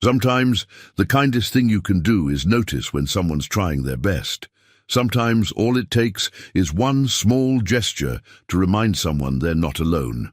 Sometimes the kindest thing you can do is notice when someone's trying their best. Sometimes all it takes is one small gesture to remind someone they're not alone.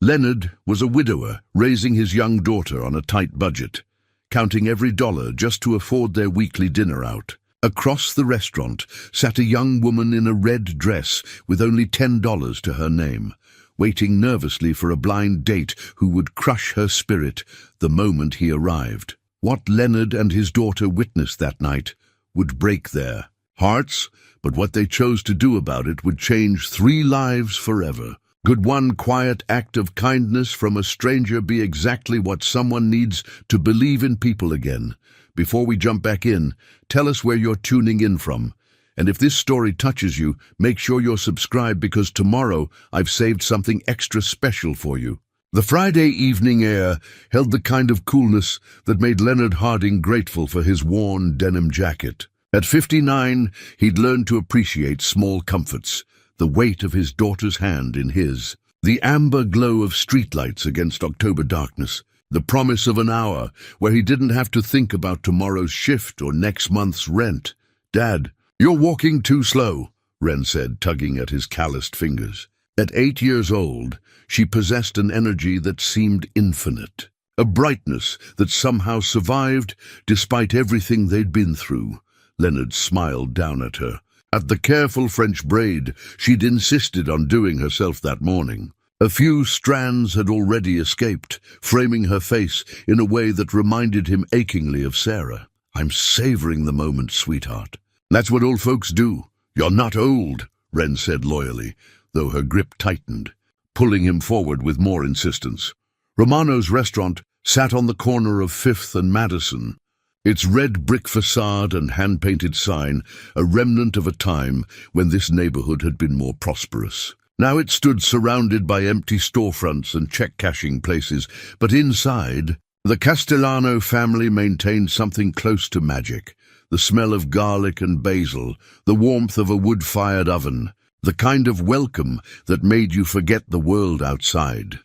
Leonard was a widower, raising his young daughter on a tight budget, counting every dollar just to afford their weekly dinner out. Across the restaurant sat a young woman in a red dress with only $10 to her name, waiting nervously for a blind date who would crush her spirit the moment he arrived. What Leonard and his daughter witnessed that night would break their hearts, but what they chose to do about it would change 3 lives forever. Could one quiet act of kindness from a stranger be exactly what someone needs to believe in people again? Before we jump back in, tell us where you're tuning in from. And if this story touches you, make sure you're subscribed because tomorrow I've saved something extra special for you. The Friday evening air held the kind of coolness that made Leonard Harding grateful for his worn denim jacket. At 59, he'd learned to appreciate small comforts, the weight of his daughter's hand in his, the amber glow of streetlights against October darkness, the promise of an hour where he didn't have to think about tomorrow's shift or next month's rent. "Dad, you're walking too slow," Ren said, tugging at his calloused fingers. At 8 years old, she possessed an energy that seemed infinite, a brightness that somehow survived despite everything they'd been through. Leonard smiled down at her. At the careful French braid she'd insisted on doing herself that morning. A few strands had already escaped, framing her face in a way that reminded him achingly of Sarah. "I'm savoring the moment, sweetheart." "That's what old folks do. You're not old," Ren said loyally, though her grip tightened, pulling him forward with more insistence. Romano's restaurant sat on the corner of 5th and Madison, its red brick facade and hand-painted sign a remnant of a time when this neighborhood had been more prosperous. Now it stood surrounded by empty storefronts and check-cashing places, but inside, the Castellano family maintained something close to magic. The smell of garlic and basil, the warmth of a wood-fired oven, the kind of welcome that made you forget the world outside.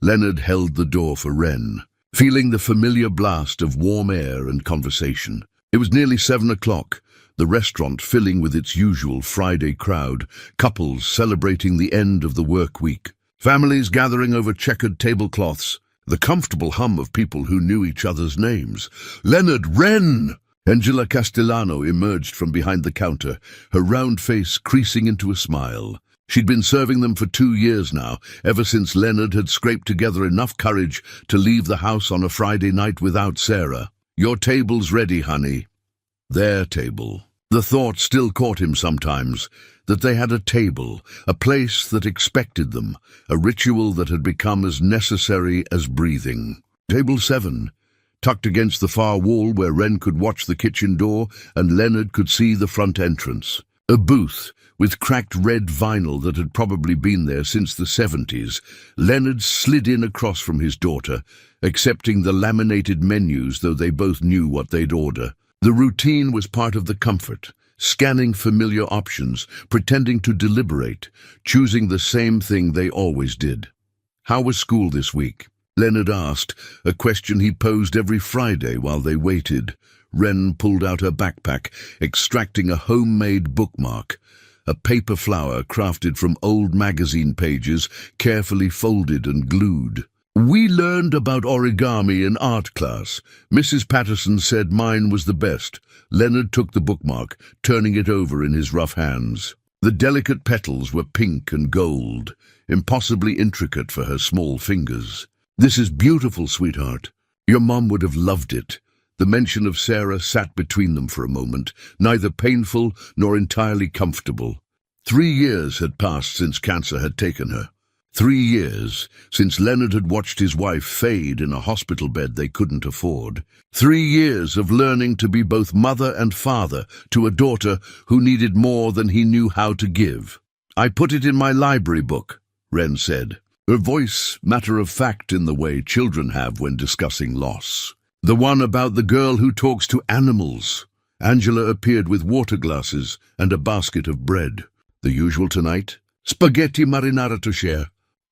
Leonard held the door for Ren, feeling the familiar blast of warm air and conversation. It was nearly 7 o'clock, the restaurant filling with its usual Friday crowd, couples celebrating the end of the work week, families gathering over checkered tablecloths, the comfortable hum of people who knew each other's names. "Leonard, Ren!" Angela Castellano emerged from behind the counter, her round face creasing into a smile. She'd been serving them for 2 years now, ever since Leonard had scraped together enough courage to leave the house on a Friday night without Sarah. "Your table's ready, honey." Their table. The thought still caught him sometimes, that they had a table, a place that expected them, a ritual that had become as necessary as breathing. Table 7. Tucked against the far wall where Ren could watch the kitchen door and Leonard could see the front entrance. A booth with cracked red vinyl that had probably been there since the 70s. Leonard slid in across from his daughter, accepting the laminated menus though they both knew what they'd order. The routine was part of the comfort, scanning familiar options, pretending to deliberate, choosing the same thing they always did. "How was school this week?" Leonard asked, a question he posed every Friday while they waited. Ren pulled out her backpack, extracting a homemade bookmark, a paper flower crafted from old magazine pages, carefully folded and glued. "We learned about origami in art class. Mrs. Patterson said mine was the best." Leonard took the bookmark, turning it over in his rough hands. The delicate petals were pink and gold, impossibly intricate for her small fingers. "This is beautiful, sweetheart. Your mom would have loved it." The mention of Sarah sat between them for a moment, neither painful nor entirely comfortable. 3 years had passed since cancer had taken her. 3 years since Leonard had watched his wife fade in a hospital bed they couldn't afford. 3 years of learning to be both mother and father to a daughter who needed more than he knew how to give. "I put it in my library book," Ren said, her voice matter-of-fact in the way children have when discussing loss. "The one about the girl who talks to animals." Angela appeared with water glasses and a basket of bread. "The usual tonight?" "Spaghetti marinara to share."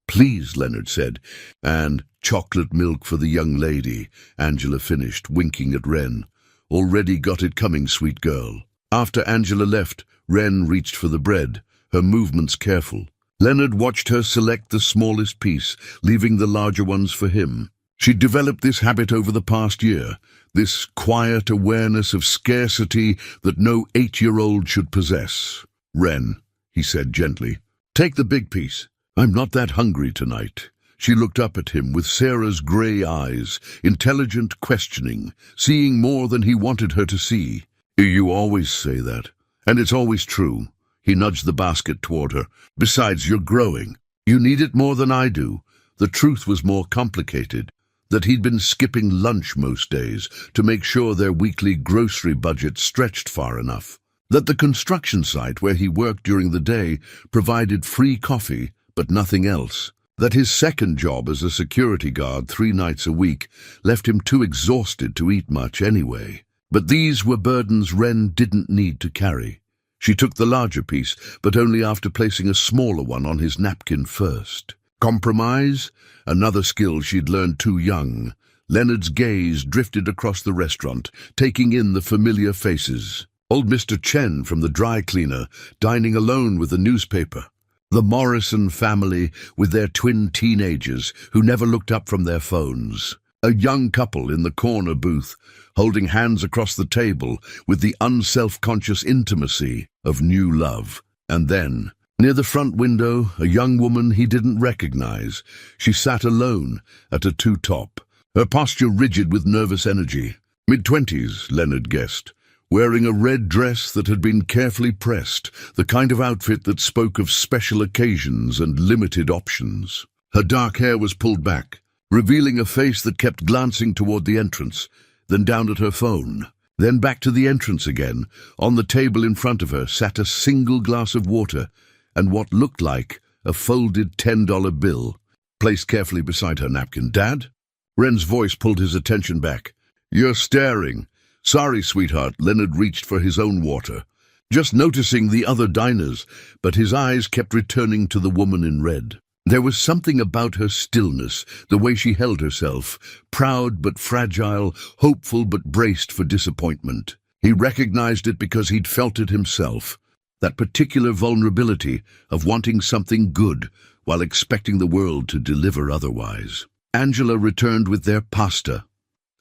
"Please," Leonard said, and Chocolate milk for the young lady, Angela finished, winking at Wren. Already got it coming, sweet girl. After Angela left, Wren reached for the bread, her movements careful. Leonard watched her select the smallest piece, leaving the larger ones for him. She'd developed this habit over the past year, this quiet awareness of scarcity that no 8-year-old should possess. Wren, he said gently, take the big piece. I'm not that hungry tonight. She looked up at him with Sarah's grey eyes, intelligent, questioning, seeing more than he wanted her to see. You always say that, and it's always true. He nudged the basket toward her. Besides, you're growing. You need it more than I do. The truth was more complicated, that he'd been skipping lunch most days to make sure their weekly grocery budget stretched far enough, that the construction site where he worked during the day provided free coffee, but nothing else, that his second job as a security guard 3 nights a week left him too exhausted to eat much anyway. But these were burdens Wren didn't need to carry. She took the larger piece, but only after placing a smaller one on his napkin first. Compromise? Another skill she'd learned too young. Leonard's gaze drifted across the restaurant, taking in the familiar faces. Old Mr. Chen from the dry cleaner, dining alone with a newspaper. The Morrison family with their twin teenagers who never looked up from their phones. A young couple in the corner booth, holding hands across the table with the unself-conscious intimacy of new love. And then, near the front window, a young woman he didn't recognize. She sat alone at a two-top, her posture rigid with nervous energy. Mid-20s, Leonard guessed, wearing a red dress that had been carefully pressed, the kind of outfit that spoke of special occasions and limited options. Her dark hair was pulled back, revealing a face that kept glancing toward the entrance, then down at her phone, then back to the entrance again. On the table in front of her sat a single glass of water and what looked like a folded $10 bill, placed carefully beside her napkin. Dad? Wren's voice pulled his attention back. You're staring. Sorry, sweetheart. Leonard reached for his own water, just noticing the other diners, but his eyes kept returning to the woman in red. There was something about her stillness, the way she held herself, proud but fragile, hopeful but braced for disappointment. He recognized it because he'd felt it himself, that particular vulnerability of wanting something good while expecting the world to deliver otherwise. Angela returned with their pasta,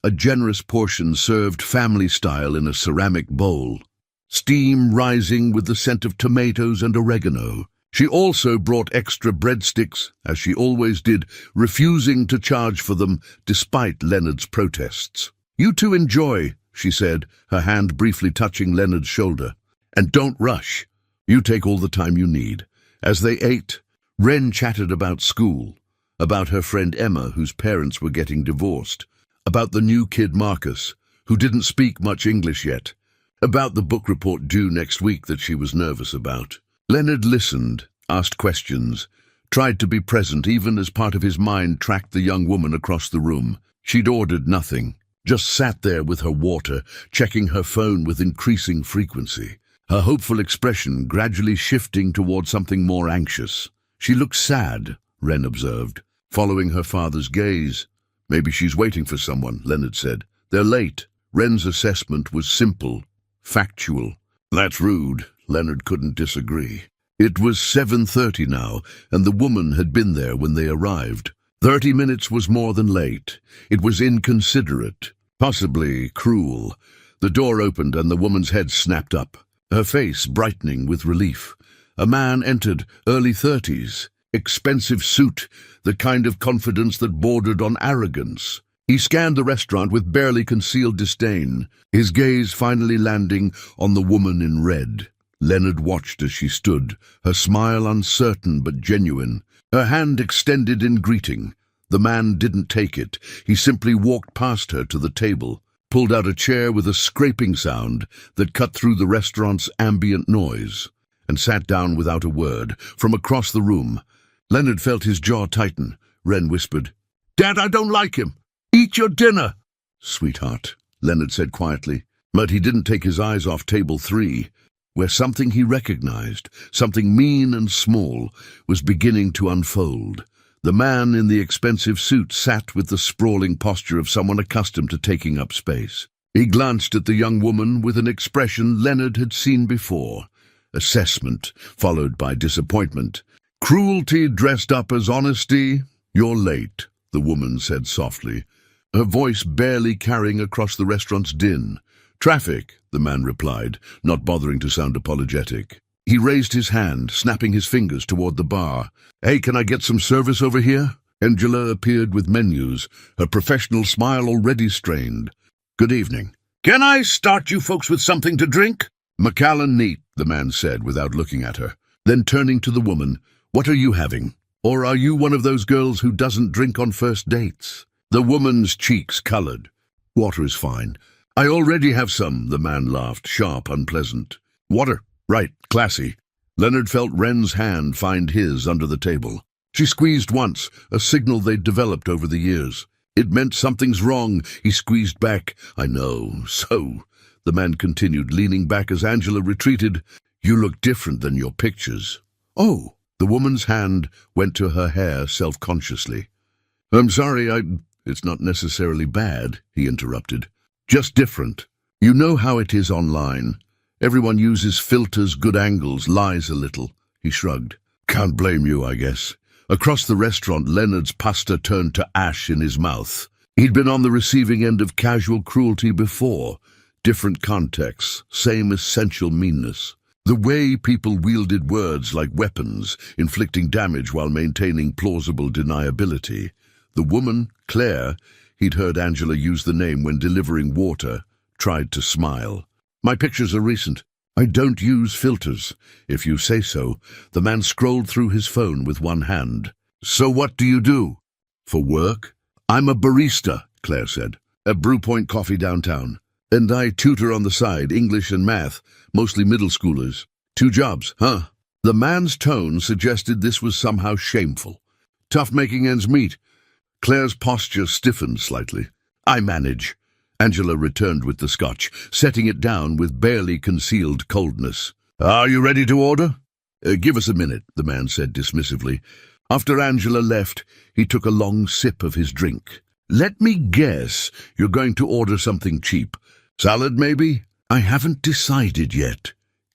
a generous portion served family-style in a ceramic bowl, steam rising with the scent of tomatoes and oregano. She also brought extra breadsticks, as she always did, refusing to charge for them despite Leonard's protests. You two enjoy, she said, her hand briefly touching Leonard's shoulder. And don't rush. You take all the time you need. As they ate, Wren chatted about school, about her friend Emma, whose parents were getting divorced, about the new kid Marcus, who didn't speak much English yet, about the book report due next week that she was nervous about. Leonard listened, asked questions, tried to be present even as part of his mind tracked the young woman across the room. She'd ordered nothing, just sat there with her water, checking her phone with increasing frequency, her hopeful expression gradually shifting toward something more anxious. She looked sad, Wren observed, following her father's gaze. Maybe she's waiting for someone, Leonard said. They're late. Wren's assessment was simple, factual. That's rude. Leonard couldn't disagree. It was 7:30 now, and the woman had been there when they arrived. 30 minutes was more than late. It was inconsiderate, possibly cruel. The door opened and the woman's head snapped up, her face brightening with relief. A man entered, early 30s, expensive suit, the kind of confidence that bordered on arrogance. He scanned the restaurant with barely concealed disdain, his gaze finally landing on the woman in red. Leonard watched as she stood, her smile uncertain but genuine, her hand extended in greeting. The man didn't take it. He simply walked past her to the table, pulled out a chair with a scraping sound that cut through the restaurant's ambient noise, and sat down without a word. From across the room, Leonard felt his jaw tighten. Wren whispered, "Dad, I don't like him. Eat your dinner." "Sweetheart," Leonard said quietly, but he didn't take his eyes off table 3, where something he recognized, something mean and small, was beginning to unfold. The man in the expensive suit sat with the sprawling posture of someone accustomed to taking up space. He glanced at the young woman with an expression Leonard had seen before. Assessment, followed by disappointment. "Cruelty dressed up as honesty? You're late," the woman said softly, her voice barely carrying across the restaurant's din. "Traffic," the man replied, not bothering to sound apologetic. He raised his hand, snapping his fingers toward the bar. "Hey, can I get some service over here?" Angela appeared with menus, her professional smile already strained. "Good evening. Can I start you folks with something to drink?" "Macallan neat," the man said without looking at her. Then turning to the woman, "What are you having? Or are you one of those girls who doesn't drink on first dates?" The woman's cheeks colored. "Water is fine. I already have some," the man laughed, sharp, unpleasant. "Water. Right, classy." Leonard felt Wren's hand find his under the table. She squeezed once, a signal they'd developed over the years. It meant something's wrong. He squeezed back. "I know. So," the man continued, leaning back as Angela retreated, "you look different than your pictures." "Oh." The woman's hand went to her hair self-consciously. "I'm sorry, It's not necessarily bad," he interrupted. "Just different. You know how it is online. Everyone uses filters, good angles, lies a little." He shrugged. "Can't blame you, I guess." Across the restaurant, Leonard's pasta turned to ash in his mouth. He'd been on the receiving end of casual cruelty before. Different contexts, same essential meanness. The way people wielded words like weapons, inflicting damage while maintaining plausible deniability. The woman, Claire, he'd heard Angela use the name when delivering water, tried to smile. "My pictures are recent. I don't use filters, if you say so." The man scrolled through his phone with one hand. "So what do you do?" "For work?" "I'm a barista," Claire said, "at Brew Point Coffee downtown. And I tutor on the side, English and math, mostly middle schoolers. 2 jobs, huh?" The man's tone suggested this was somehow shameful. "Tough making ends meet." Claire's posture stiffened slightly. "I manage." Angela returned with the scotch, setting it down with barely concealed coldness. "Are you ready to order?" Give us a minute," the man said dismissively. After Angela left, he took a long sip of his drink. "Let me guess, you're going to order something cheap. Salad, maybe?" "I haven't decided yet,"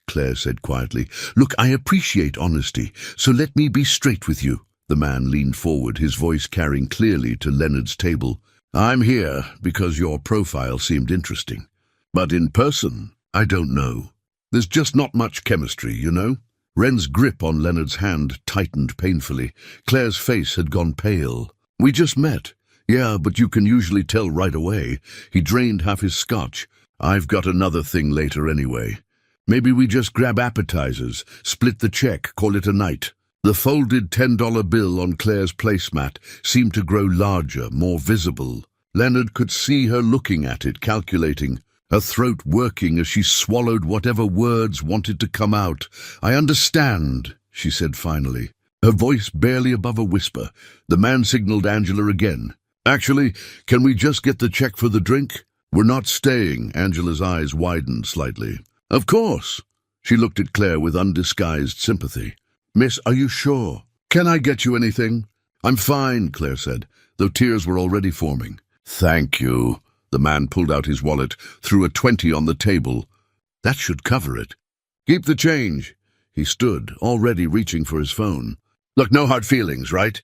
Claire said quietly. "Look, I appreciate honesty, so let me be straight with you." The man leaned forward, his voice carrying clearly to Leonard's table. "I'm here because your profile seemed interesting. But in person, I don't know. There's just not much chemistry, you know?" Wren's grip on Leonard's hand tightened painfully. Claire's face had gone pale. "We just met." "Yeah, but you can usually tell right away." He drained half his scotch. "I've got another thing later anyway. Maybe we just grab appetizers, split the check, call it a night." The folded $10 bill on Claire's placemat seemed to grow larger, more visible. Leonard could see her looking at it, calculating, her throat working as she swallowed whatever words wanted to come out. "I understand," she said finally, her voice barely above a whisper. The man signaled Angela again. "Actually, can we just get the check for the drink? We're not staying." Angela's eyes widened slightly. "Of course." She looked at Claire with undisguised sympathy. "Miss, are you sure? Can I get you anything?" "I'm fine," Claire said, though tears were already forming. "Thank you." The man pulled out his wallet, threw a 20 on the table. "That should cover it." "Keep the change." He stood, already reaching for his phone. "Look, no hard feelings, right?"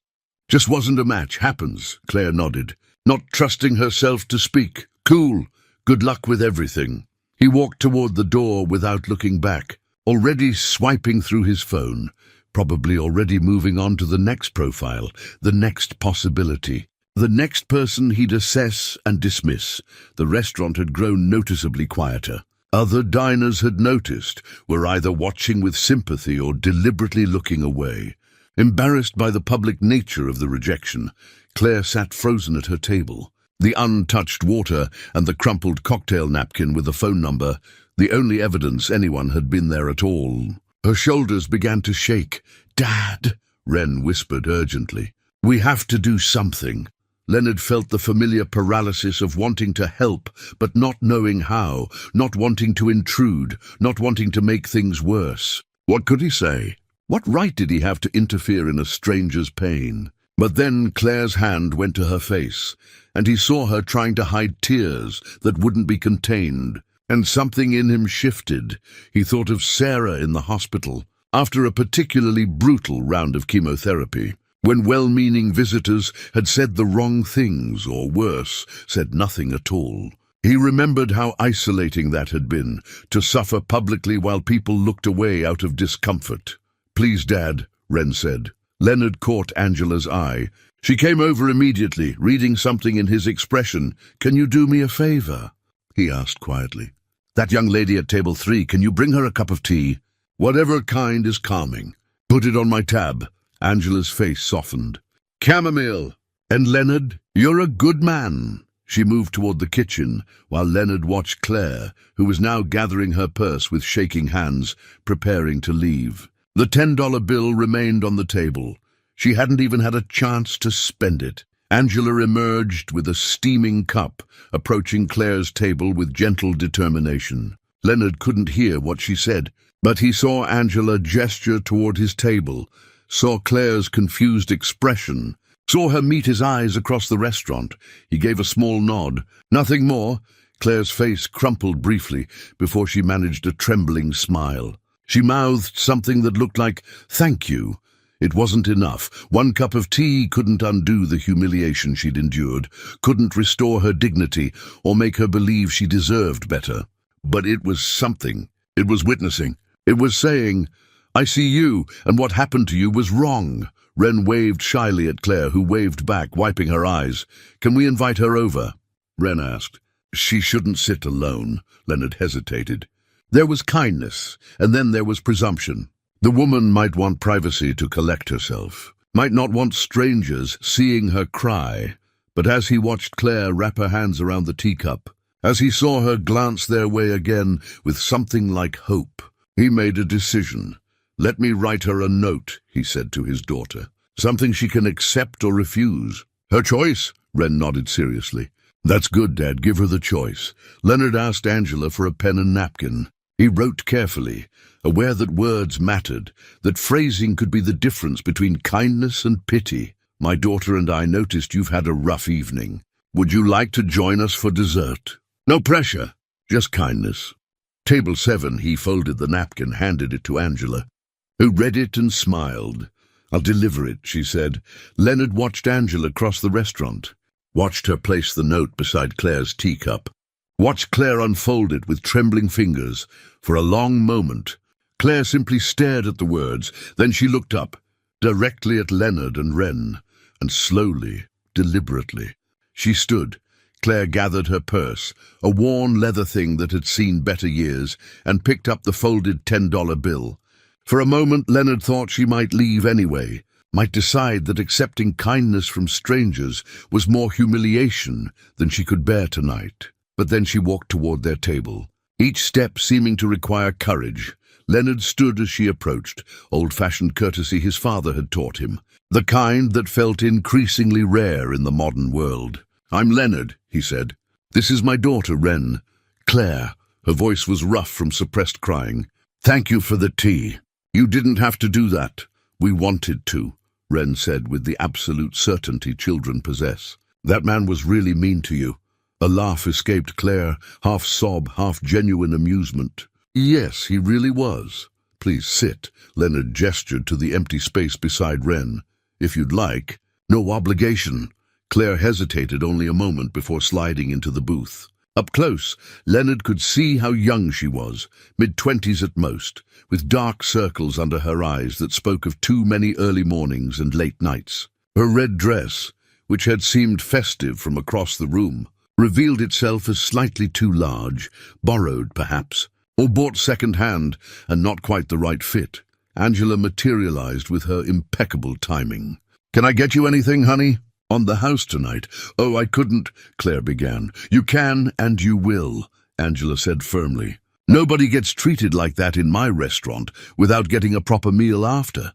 "Just wasn't a match. Happens," Claire nodded, not trusting herself to speak. "Cool. Good luck with everything." He walked toward the door without looking back, already swiping through his phone. Probably already moving on to the next profile, the next possibility, the next person he'd assess and dismiss. The restaurant had grown noticeably quieter. Other diners had noticed, were either watching with sympathy or deliberately looking away. Embarrassed by the public nature of the rejection, Claire sat frozen at her table. The untouched water and the crumpled cocktail napkin with the phone number, the only evidence anyone had been there at all. Her shoulders began to shake. "Dad," Wren whispered urgently. "We have to do something." Leonard felt the familiar paralysis of wanting to help, but not knowing how, not wanting to intrude, not wanting to make things worse. What could he say? What right did he have to interfere in a stranger's pain? But then Claire's hand went to her face, and he saw her trying to hide tears that wouldn't be contained. And something in him shifted. He thought of Sarah in the hospital, after a particularly brutal round of chemotherapy, when well-meaning visitors had said the wrong things, or worse, said nothing at all. He remembered how isolating that had been, to suffer publicly while people looked away out of discomfort. "Please, Dad," Wren said. Leonard caught Angela's eye. She came over immediately, reading something in his expression. "Can you do me a favor?" he asked quietly. "That young lady at table 3, can you bring her a cup of tea? Whatever kind is calming. Put it on my tab." Angela's face softened. "Chamomile." "And Leonard, you're a good man." She moved toward the kitchen, while Leonard watched Claire, who was now gathering her purse with shaking hands, preparing to leave. The $10 bill remained on the table. She hadn't even had a chance to spend it. Angela emerged with a steaming cup, approaching Claire's table with gentle determination. Leonard couldn't hear what she said, but he saw Angela gesture toward his table, saw Claire's confused expression, saw her meet his eyes across the restaurant. He gave a small nod. Nothing more. Claire's face crumpled briefly before she managed a trembling smile. She mouthed something that looked like, "Thank you." It wasn't enough. One cup of tea couldn't undo the humiliation she'd endured, couldn't restore her dignity or make her believe she deserved better. But it was something. It was witnessing. It was saying, "I see you, and what happened to you was wrong." Wren waved shyly at Claire, who waved back, wiping her eyes. "Can we invite her over?" Wren asked. "She shouldn't sit alone." Leonard hesitated. There was kindness, and then there was presumption. The woman might want privacy to collect herself, might not want strangers seeing her cry. But as he watched Claire wrap her hands around the teacup, as he saw her glance their way again with something like hope, he made a decision. "Let me write her a note," he said to his daughter. "Something she can accept or refuse." "Her choice," Wren nodded seriously. "That's good, Dad. Give her the choice." Leonard asked Angela for a pen and napkin. He wrote carefully, aware that words mattered, that phrasing could be the difference between kindness and pity. "My daughter and I noticed you've had a rough evening. Would you like to join us for dessert? No pressure, just kindness." Table 7, he folded the napkin, handed it to Angela, who read it and smiled. "I'll deliver it," she said. Leonard watched Angela cross the restaurant, watched her place the note beside Claire's teacup, watched Claire unfold it with trembling fingers. For a long moment, Claire simply stared at the words, then she looked up, directly at Leonard and Wren, and slowly, deliberately, she stood. Claire gathered her purse, a worn leather thing that had seen better years, and picked up the folded $10 bill. For a moment, Leonard thought she might leave anyway, might decide that accepting kindness from strangers was more humiliation than she could bear tonight. But then she walked toward their table, each step seeming to require courage. Leonard stood as she approached, old-fashioned courtesy his father had taught him, the kind that felt increasingly rare in the modern world. "I'm Leonard," he said. "This is my daughter, Wren." "Claire." Her voice was rough from suppressed crying. "Thank you for the tea. You didn't have to do that. We wanted to," Wren said with the absolute certainty children possess. "That man was really mean to you." A laugh escaped Claire, half sob, half genuine amusement. "Yes, he really was." "Please sit." Leonard gestured to the empty space beside Wren. "If you'd like." "No obligation." Claire hesitated only a moment before sliding into the booth. Up close, Leonard could see how young she was, mid-20s at most, with dark circles under her eyes that spoke of too many early mornings and late nights. Her red dress, which had seemed festive from across the room, revealed itself as slightly too large, borrowed perhaps, or bought second-hand and not quite the right fit. Angela materialized with her impeccable timing. "Can I get you anything, honey?" "On the house tonight." "Oh, I couldn't," Claire began. "You can and you will," Angela said firmly. "Nobody gets treated like that in my restaurant without getting a proper meal after."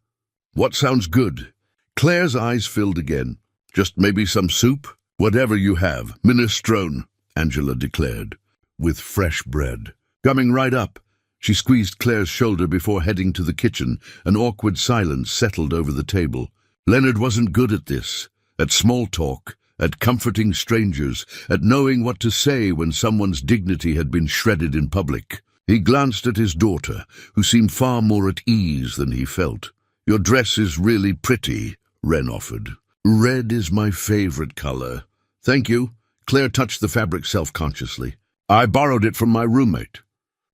"What sounds good?" Claire's eyes filled again. "Just maybe some soup?" "Whatever you have. Minestrone," Angela declared, "with fresh bread." "Coming right up." She squeezed Claire's shoulder before heading to the kitchen. An awkward silence settled over the table. Leonard wasn't good at this, at small talk, at comforting strangers, at knowing what to say when someone's dignity had been shredded in public. He glanced at his daughter, who seemed far more at ease than he felt. "Your dress is really pretty," Wren offered. "Red is my favorite color." "Thank you." Claire touched the fabric self-consciously. "I borrowed it from my roommate."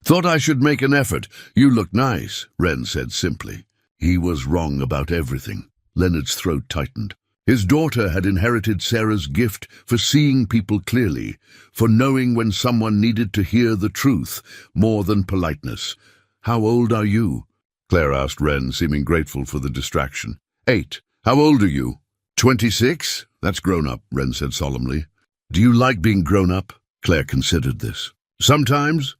"Thought I should make an effort. You look nice," Wren said simply. He was wrong about everything. Leonard's throat tightened. His daughter had inherited Sarah's gift for seeing people clearly, for knowing when someone needed to hear the truth more than politeness. "How old are you?" Claire asked Wren, seeming grateful for the distraction. 8. "How old are you?" 26? "That's grown up," Wren said solemnly. "Do you like being grown up?" Claire considered this. Sometimes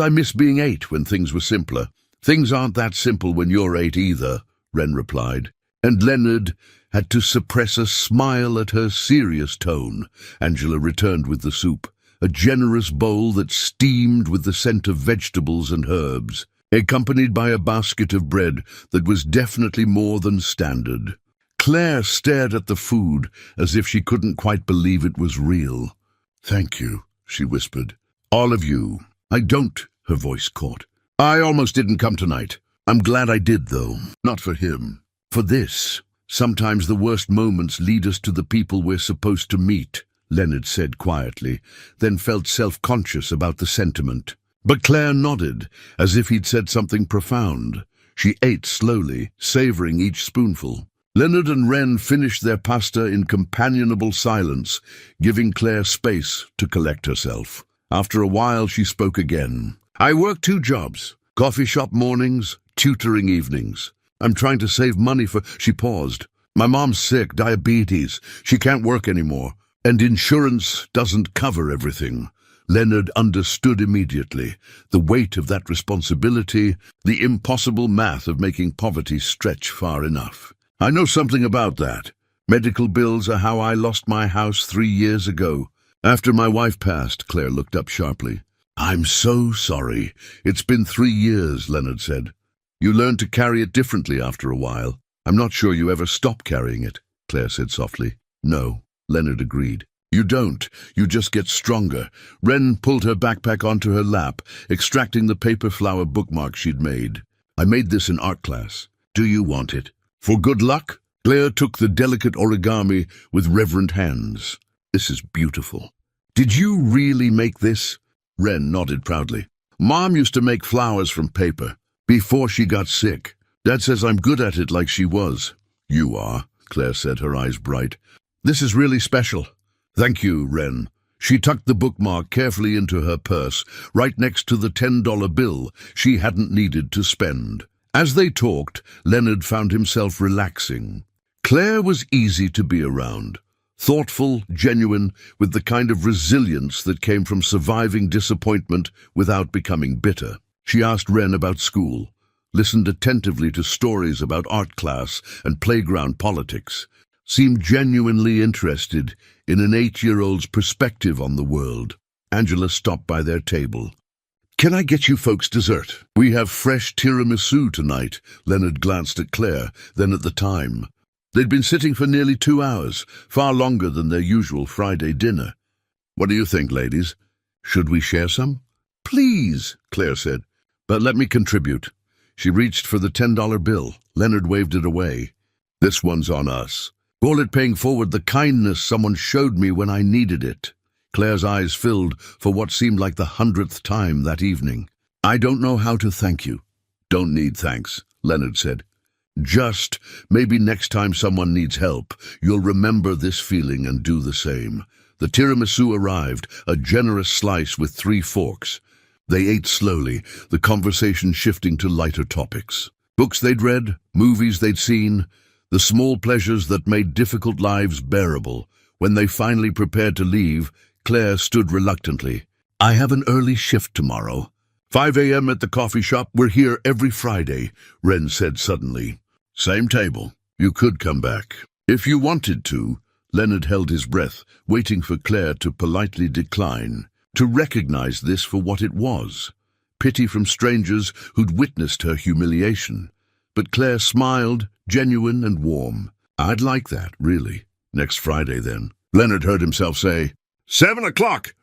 I miss being 8 when things were simpler." "Things aren't that simple when you're 8 either," Wren replied. And Leonard had to suppress a smile at her serious tone. Angela returned with the soup, a generous bowl that steamed with the scent of vegetables and herbs, accompanied by a basket of bread that was definitely more than standard. Claire stared at the food as if she couldn't quite believe it was real. "Thank you," she whispered. "All of you." "I don't," her voice caught. "I almost didn't come tonight. I'm glad I did, though. Not for him. For this. Sometimes the worst moments lead us to the people we're supposed to meet," Leonard said quietly, then felt self-conscious about the sentiment. But Claire nodded, as if he'd said something profound. She ate slowly, savoring each spoonful. Leonard and Wren finished their pasta in companionable silence, giving Claire space to collect herself. After a while, she spoke again. "I work 2 jobs, coffee shop mornings, tutoring evenings. I'm trying to save money for—" She paused. "My mom's sick, diabetes. She can't work anymore. And insurance doesn't cover everything." Leonard understood immediately the weight of that responsibility, the impossible math of making poverty stretch far enough. "I know something about that. Medical bills are how I lost my house 3 years ago. After my wife passed," Claire looked up sharply. "I'm so sorry. It's been 3 years," Leonard said. "You learn to carry it differently after a while." "I'm not sure you ever stop carrying it," Claire said softly. "No," Leonard agreed. "You don't. You just get stronger." Wren pulled her backpack onto her lap, extracting the paper flower bookmark she'd made. "I made this in art class. Do you want it?" "For good luck?" Claire took the delicate origami with reverent hands. "This is beautiful." "Did you really make this?" Wren nodded proudly. "Mom used to make flowers from paper before she got sick. Dad says I'm good at it like she was." "You are," Claire said, her eyes bright. "This is really special." "Thank you, Wren." She tucked the bookmark carefully into her purse, right next to the $10 bill she hadn't needed to spend. As they talked, Leonard found himself relaxing. Claire was easy to be around. Thoughtful, genuine, with the kind of resilience that came from surviving disappointment without becoming bitter. She asked Wren about school, listened attentively to stories about art class and playground politics, seemed genuinely interested in an 8-year-old's perspective on the world. Angela stopped by their table. "Can I get you folks dessert?" "We have fresh tiramisu tonight." Leonard glanced at Claire, then at the time. They'd been sitting for nearly 2 hours, far longer than their usual Friday dinner. "What do you think, ladies? Should we share some?" "Please," Claire said. "But let me contribute." She reached for the $10 bill. Leonard waved it away. "This one's on us. Call it paying forward the kindness someone showed me when I needed it." Claire's eyes filled for what seemed like the 100th time that evening. "I don't know how to thank you." "Don't need thanks," Leonard said. "Just, maybe next time someone needs help, you'll remember this feeling and do the same." The tiramisu arrived, a generous slice with 3 forks. They ate slowly, the conversation shifting to lighter topics. Books they'd read, movies they'd seen, the small pleasures that made difficult lives bearable. When they finally prepared to leave, Claire stood reluctantly. "I have an early shift tomorrow." 5 a.m. at the coffee shop. We're here every Friday," Wren said suddenly. "Same table. You could come back if you wanted to." Leonard held his breath, waiting for Claire to politely decline, to recognize this for what it was, pity from strangers who'd witnessed her humiliation. But Claire smiled, genuine and warm. I'd like that, really. Next Friday, then. Leonard heard himself say, 7 o'clock!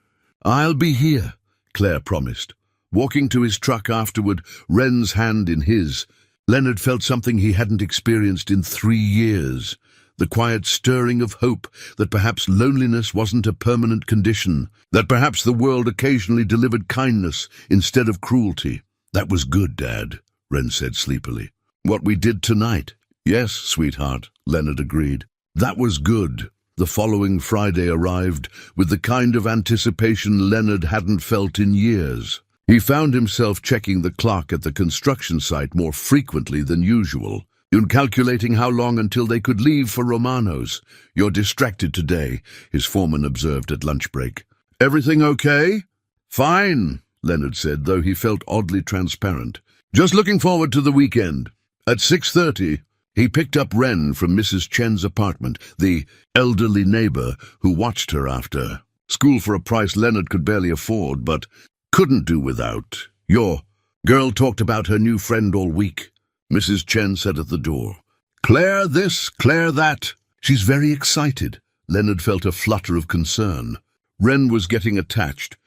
I'll be here, Claire promised. Walking to his truck afterward, Wren's hand in his, Leonard felt something he hadn't experienced in 3 years. The quiet stirring of hope that perhaps loneliness wasn't a permanent condition, that perhaps the world occasionally delivered kindness instead of cruelty. That was good, Dad, Wren said sleepily. What we did tonight? Yes, sweetheart, Leonard agreed. That was good. The following Friday arrived with the kind of anticipation Leonard hadn't felt in years. He found himself checking the clock at the construction site more frequently than usual, calculating how long until they could leave for Romano's. You're distracted today, his foreman observed at lunch break. Everything okay? Fine, Leonard said, though he felt oddly transparent. Just looking forward to the weekend. At 6:30, he picked up Wren from Mrs. Chen's apartment, the elderly neighbor who watched her after school for a price Leonard could barely afford, but couldn't do without. Your girl talked about her new friend all week, Mrs. Chen said at the door. Claire this, Claire that. She's very excited. Leonard felt a flutter of concern. Wren was getting attached,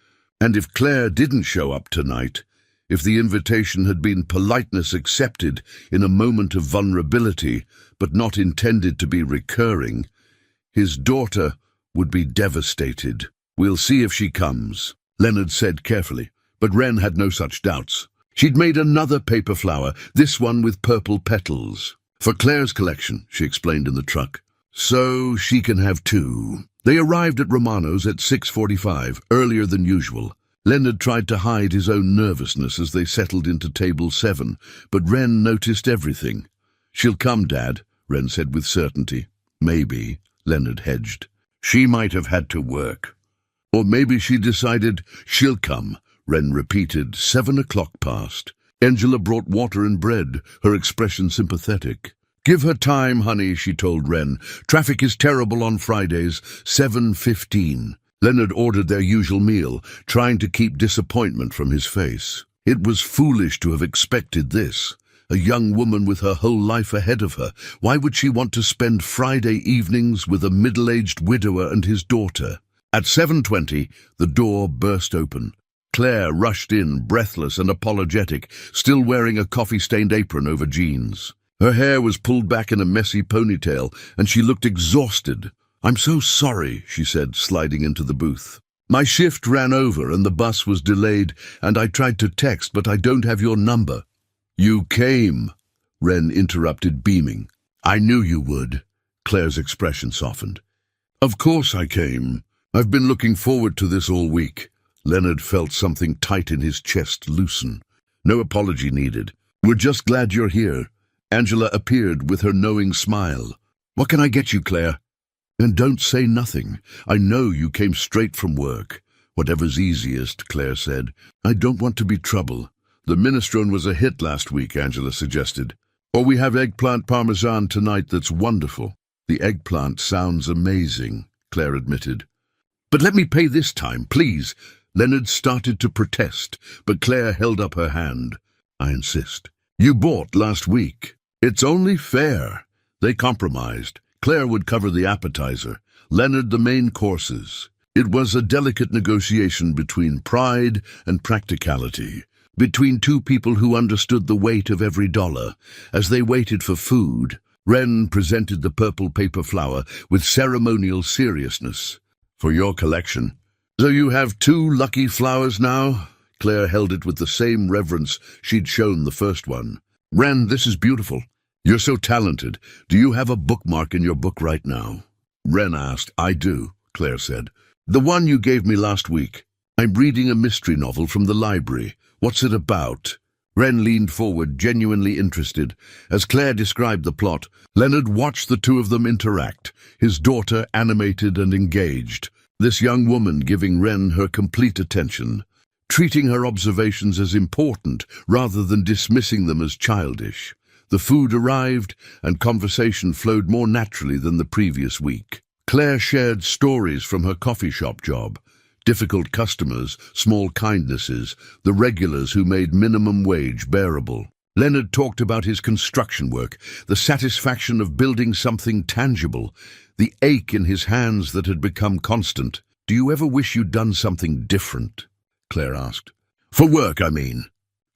and if Claire didn't show up tonight, if the invitation had been politeness accepted in a moment of vulnerability, but not intended to be recurring, his daughter would be devastated. We'll see if she comes, Leonard said carefully, but Wren had no such doubts. She'd made another paper flower, this one with purple petals. For Claire's collection, she explained in the truck. So she can have 2. They arrived at Romano's at 6:45, earlier than usual. Leonard tried to hide his own nervousness as they settled into table 7, but Wren noticed everything. She'll come, Dad, Wren said with certainty. Maybe, Leonard hedged. She might have had to work. Or maybe she decided she'll come, Wren repeated. 7 o'clock passed. Angela brought water and bread, her expression sympathetic. Give her time, honey, she told Wren. Traffic is terrible on Fridays, 7:15. Leonard ordered their usual meal, trying to keep disappointment from his face. It was foolish to have expected this. A young woman with her whole life ahead of her. Why would she want to spend Friday evenings with a middle-aged widower and his daughter? At 7:20, the door burst open. Claire rushed in, breathless and apologetic, still wearing a coffee-stained apron over jeans. Her hair was pulled back in a messy ponytail, and she looked exhausted. I'm so sorry, she said, sliding into the booth. My shift ran over and the bus was delayed, and I tried to text, but I don't have your number. You came, Wren interrupted, beaming. I knew you would. Claire's expression softened. Of course I came. I've been looking forward to this all week. Leonard felt something tight in his chest loosen. No apology needed. We're just glad you're here. Angela appeared with her knowing smile. What can I get you, Claire? And don't say nothing. I know you came straight from work. Whatever's easiest, Claire said. I don't want to be trouble. The minestrone was a hit last week, Angela suggested. Or we have eggplant parmesan tonight that's wonderful. The eggplant sounds amazing, Claire admitted. But let me pay this time, please. Leonard started to protest, but Claire held up her hand. I insist. You bought last week. It's only fair. They compromised. Claire would cover the appetizer, Leonard the main courses. It was a delicate negotiation between pride and practicality, between two people who understood the weight of every dollar. As they waited for food, Wren presented the purple paper flower with ceremonial seriousness. For your collection. So you have 2 lucky flowers now? Claire held it with the same reverence she'd shown the first one. Wren, this is beautiful. You're so talented. Do you have a bookmark in your book right now? Wren asked. I do, Claire said. The one you gave me last week. I'm reading a mystery novel from the library. What's it about? Wren leaned forward, genuinely interested. As Claire described the plot, Leonard watched the two of them interact, his daughter animated and engaged, this young woman giving Wren her complete attention, treating her observations as important rather than dismissing them as childish. The food arrived, and conversation flowed more naturally than the previous week. Claire shared stories from her coffee shop job, difficult customers, small kindnesses, the regulars who made minimum wage bearable. Leonard talked about his construction work, the satisfaction of building something tangible, the ache in his hands that had become constant. "Do you ever wish you'd done something different?" Claire asked. "For work, I mean."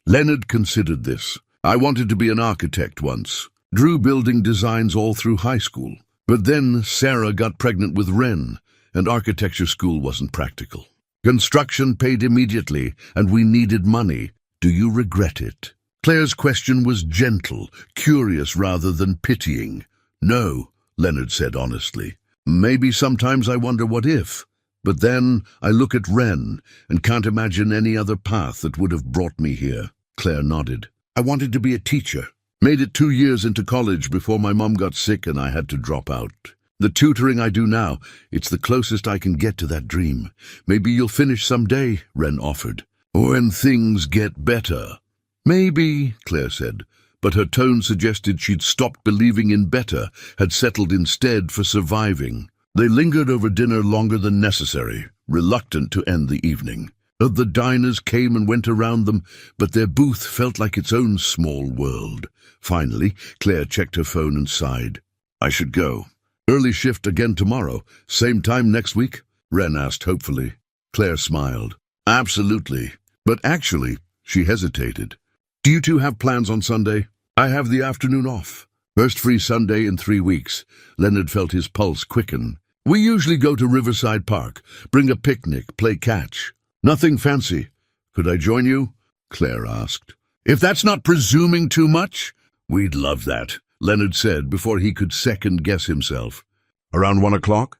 Leonard considered this. "I wanted to be an architect once. Drew building designs all through high school. But then Sarah got pregnant with Ren, and architecture school wasn't practical. Construction paid immediately, and we needed money. Do you regret it?" Claire's question was gentle, curious rather than pitying. "No," Leonard said honestly. "Maybe sometimes I wonder what if. But then I look at Ren and can't imagine any other path that would have brought me here." Claire nodded. "I wanted to be a teacher. Made it 2 years into college before my mom got sick and I had to drop out. The tutoring I do now, it's the closest I can get to that dream. Maybe you'll finish someday," Ren offered. "When things get better." "Maybe," Claire said, but her tone suggested she'd stopped believing in better, had settled instead for surviving. They lingered over dinner longer than necessary, reluctant to end the evening. The diners came and went around them, but their booth felt like its own small world. Finally, Claire checked her phone and sighed. "I should go. Early shift again tomorrow. Same time next week?" Ren asked hopefully. Claire smiled. "Absolutely. But actually," she hesitated. "Do you two have plans on Sunday?" "I have the afternoon off. First free Sunday in 3 weeks." Leonard felt his pulse quicken. "We usually go to Riverside Park, bring a picnic, play catch. Nothing fancy. Could I join you?" Claire asked. "If that's not presuming too much?" "We'd love that," Leonard said before he could second-guess himself. "Around 1 o'clock?"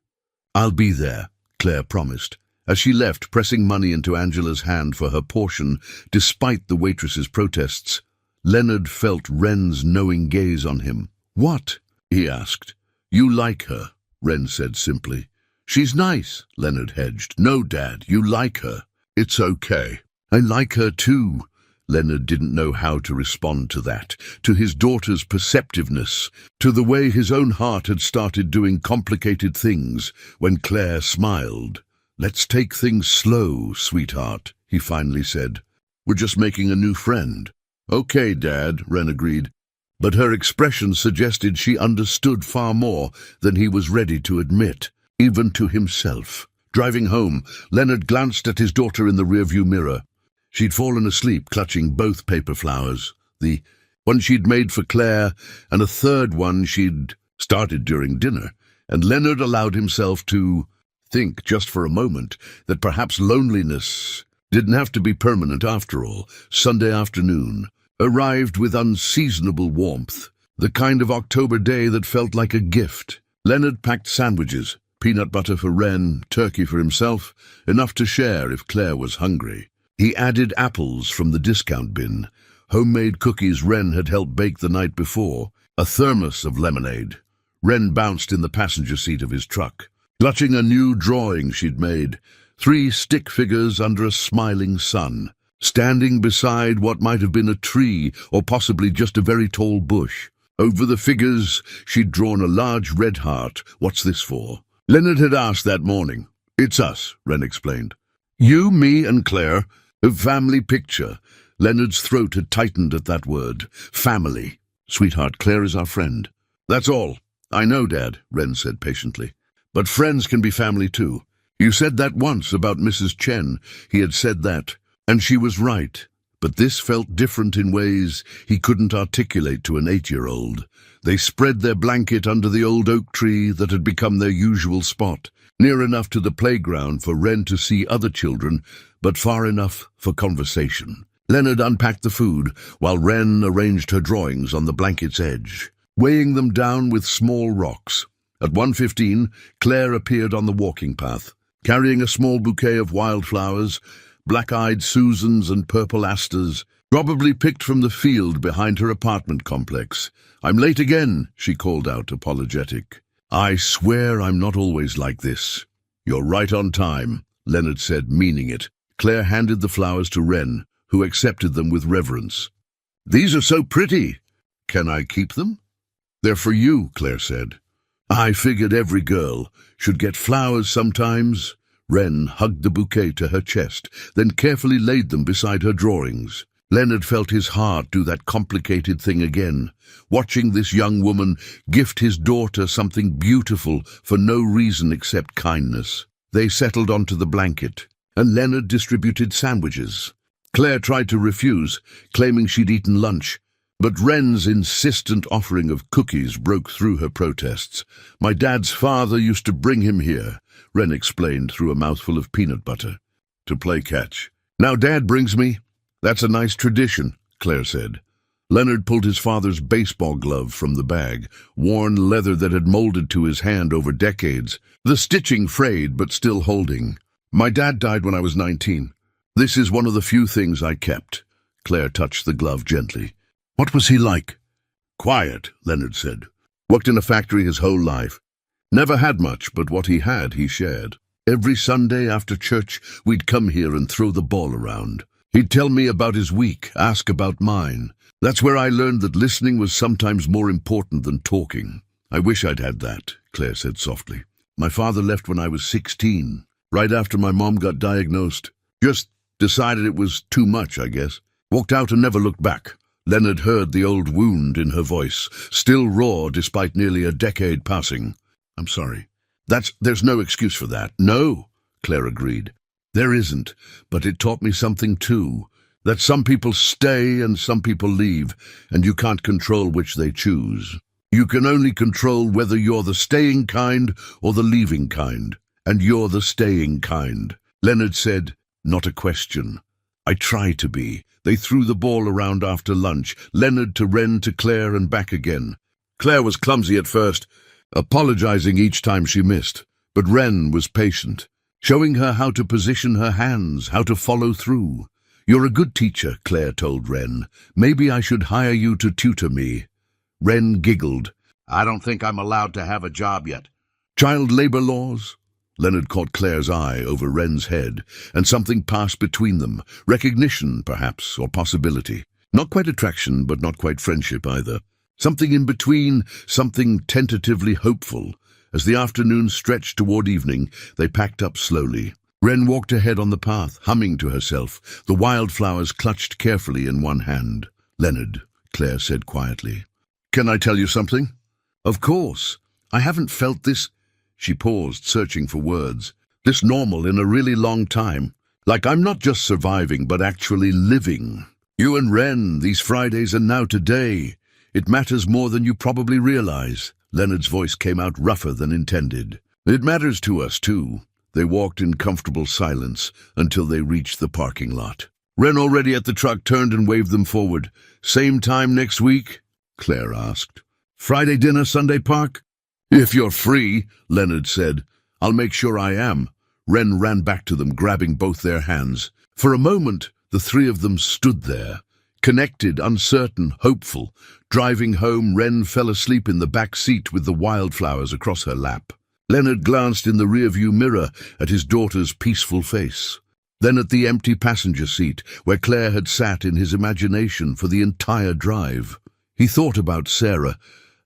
"I'll be there," Claire promised, as she left, pressing money into Angela's hand for her portion, despite the waitress's protests. Leonard felt Ren's knowing gaze on him. "What?" he asked. "You like her," Ren said simply. "She's nice," Leonard hedged. "No, Dad, you like her." "It's okay. I like her too." Leonard didn't know how to respond to that, to his daughter's perceptiveness, to the way his own heart had started doing complicated things when Claire smiled. "Let's take things slow, sweetheart," he finally said. "We're just making a new friend." "Okay, Dad," Ren agreed, but her expression suggested she understood far more than he was ready to admit, even to himself. Driving home, Leonard glanced at his daughter in the rearview mirror. She'd fallen asleep, clutching both paper flowers, the one she'd made for Claire and a third one she'd started during dinner, and Leonard allowed himself to think just for a moment that perhaps loneliness didn't have to be permanent after all. Sunday afternoon arrived with unseasonable warmth, the kind of October day that felt like a gift. Leonard packed sandwiches, peanut butter for Ren, turkey for himself, enough to share if Claire was hungry. He added apples from the discount bin, homemade cookies Ren had helped bake the night before, a thermos of lemonade. Ren bounced in the passenger seat of his truck, clutching a new drawing she'd made, 3 stick figures under a smiling sun, standing beside what might have been a tree or possibly just a very tall bush. Over the figures, she'd drawn a large red heart. "What's this for?" Leonard had asked that morning. "It's us," Ren explained. "You, me, and Claire. A family picture." Leonard's throat had tightened at that word. Family. "Sweetheart, Claire is our friend." "That's all." "I know, Dad," Ren said patiently. "But friends can be family too. You said that once about Mrs. Chen." He had said that, and she was right. But this felt different in ways he couldn't articulate to an 8-year-old. They spread their blanket under the old oak tree that had become their usual spot, near enough to the playground for Ren to see other children, but far enough for conversation. Leonard unpacked the food, while Ren arranged her drawings on the blanket's edge, weighing them down with small rocks. At 1:15, Claire appeared on the walking path, carrying a small bouquet of wildflowers, black-eyed Susans and purple asters, probably picked from the field behind her apartment complex. "I'm late again," she called out, apologetic. "I swear I'm not always like this." "You're right on time," Leonard said, meaning it. Claire handed the flowers to Ren, who accepted them with reverence. "These are so pretty. Can I keep them?" "They're for you," Claire said. "I figured every girl should get flowers sometimes." Ren hugged the bouquet to her chest, then carefully laid them beside her drawings. Leonard felt his heart do that complicated thing again, watching this young woman gift his daughter something beautiful for no reason except kindness. They settled onto the blanket, and Leonard distributed sandwiches. Claire tried to refuse, claiming she'd eaten lunch, but Wren's insistent offering of cookies broke through her protests. "My dad's father used to bring him here," Wren explained through a mouthful of peanut butter, "to play catch. Now Dad brings me. That's a nice tradition," Claire said. Leonard pulled his father's baseball glove from the bag, worn leather that had molded to his hand over decades, the stitching frayed but still holding. "My dad died when I was 19. This is one of the few things I kept." Claire touched the glove gently. "What was he like?" "Quiet," Leonard said. "Worked in a factory his whole life. Never had much, but what he had, he shared. Every Sunday after church, we'd come here and throw the ball around. He'd tell me about his week, ask about mine. That's where I learned that listening was sometimes more important than talking. I wish I'd had that," Claire said softly. "My father left when I was 16, right after my mom got diagnosed. Just decided it was too much, I guess. Walked out and never looked back." Leonard heard the old wound in her voice, still raw despite nearly a decade passing. "I'm sorry. There's no excuse for that." "No," Claire agreed. "There isn't, but it taught me something too, that some people stay and some people leave, and you can't control which they choose. You can only control whether you're the staying kind or the leaving kind, and you're the staying kind." Leonard said, "Not a question. I try to be." They threw the ball around after lunch, Leonard to Wren to Claire and back again. Claire was clumsy at first, apologizing each time she missed, but Wren was patient, showing her how to position her hands, how to follow through. "You're a good teacher," Claire told Wren. "Maybe I should hire you to tutor me." Wren giggled. "I don't think I'm allowed to have a job yet." "Child labor laws?" Leonard caught Claire's eye over Wren's head, and something passed between them. Recognition, perhaps, or possibility. Not quite attraction, but not quite friendship either. Something in between, something tentatively hopeful. As the afternoon stretched toward evening, they packed up slowly. Wren walked ahead on the path, humming to herself, the wildflowers clutched carefully in one hand. "Leonard," Claire said quietly. "Can I tell you something?" "Of course. I haven't felt this—" She paused, searching for words. "This normal in a really long time. Like I'm not just surviving, but actually living. You and Wren, these Fridays and now today. It matters more than you probably realize." Leonard's voice came out rougher than intended. "It matters to us, too." They walked in comfortable silence until they reached the parking lot. Wren, already at the truck, turned and waved them forward. "Same time next week?" Claire asked. "Friday dinner, Sunday park?" "If you're free," Leonard said. "I'll make sure I am." Wren ran back to them, grabbing both their hands. For a moment, the three of them stood there, connected, uncertain, hopeful. Driving home, Wren fell asleep in the back seat with the wildflowers across her lap. Leonard glanced in the rearview mirror at his daughter's peaceful face, then at the empty passenger seat where Claire had sat in his imagination for the entire drive. He thought about Sarah,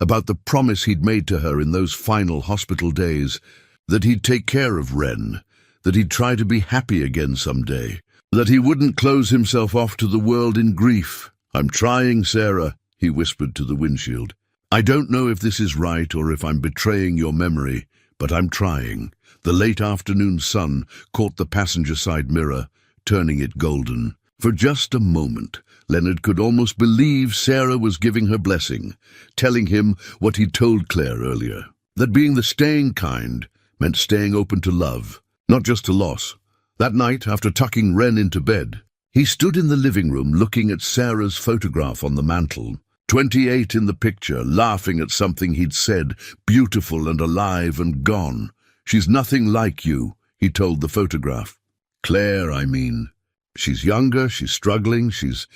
about the promise he'd made to her in those final hospital days, that he'd take care of Wren, that he'd try to be happy again someday, that he wouldn't close himself off to the world in grief. "I'm trying, Sarah," he whispered to the windshield. "I don't know if this is right or if I'm betraying your memory, but I'm trying." The late afternoon sun caught the passenger side mirror, turning it golden. For just a moment, Leonard could almost believe Sarah was giving her blessing, telling him what he'd told Claire earlier, that being the staying kind meant staying open to love, not just to loss. That night, after tucking Wren into bed, he stood in the living room looking at Sarah's photograph on the mantel, 28 in the picture, laughing at something he'd said, beautiful and alive and gone. "She's nothing like you," he told the photograph. "Claire, I mean. She's younger, she's struggling, she's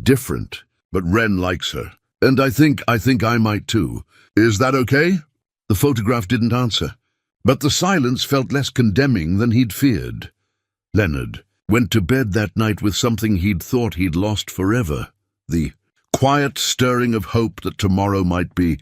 different, but Wren likes her. And I think I might too. Is that okay?" The photograph didn't answer, but the silence felt less condemning than he'd feared. Leonard went to bed that night with something he'd thought he'd lost forever, the quiet stirring of hope that tomorrow might be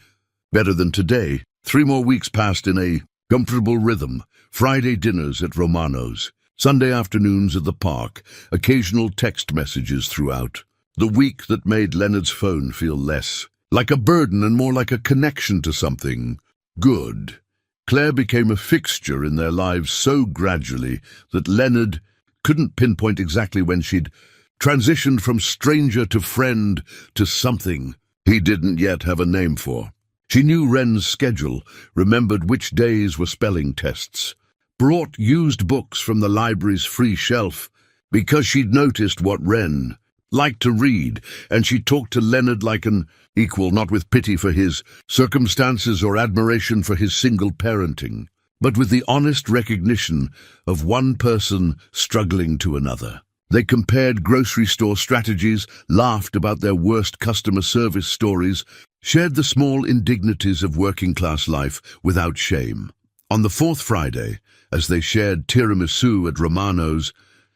better than today. 3 more weeks passed in a comfortable rhythm. Friday dinners at Romano's, Sunday afternoons at the park, occasional text messages throughout. The week that made Leonard's phone feel less like a burden and more like a connection to something good. Claire became a fixture in their lives so gradually that Leonard couldn't pinpoint exactly when she'd transitioned from stranger to friend to something he didn't yet have a name for. She knew Wren's schedule, remembered which days were spelling tests, brought used books from the library's free shelf because she'd noticed what Wren liked to read, and she talked to Leonard like an equal, not with pity for his circumstances or admiration for his single parenting, but with the honest recognition of one person struggling to another. They compared grocery store strategies, laughed about their worst customer service stories, shared the small indignities of working-class life without shame. On the fourth Friday, as they shared tiramisu at Romano's,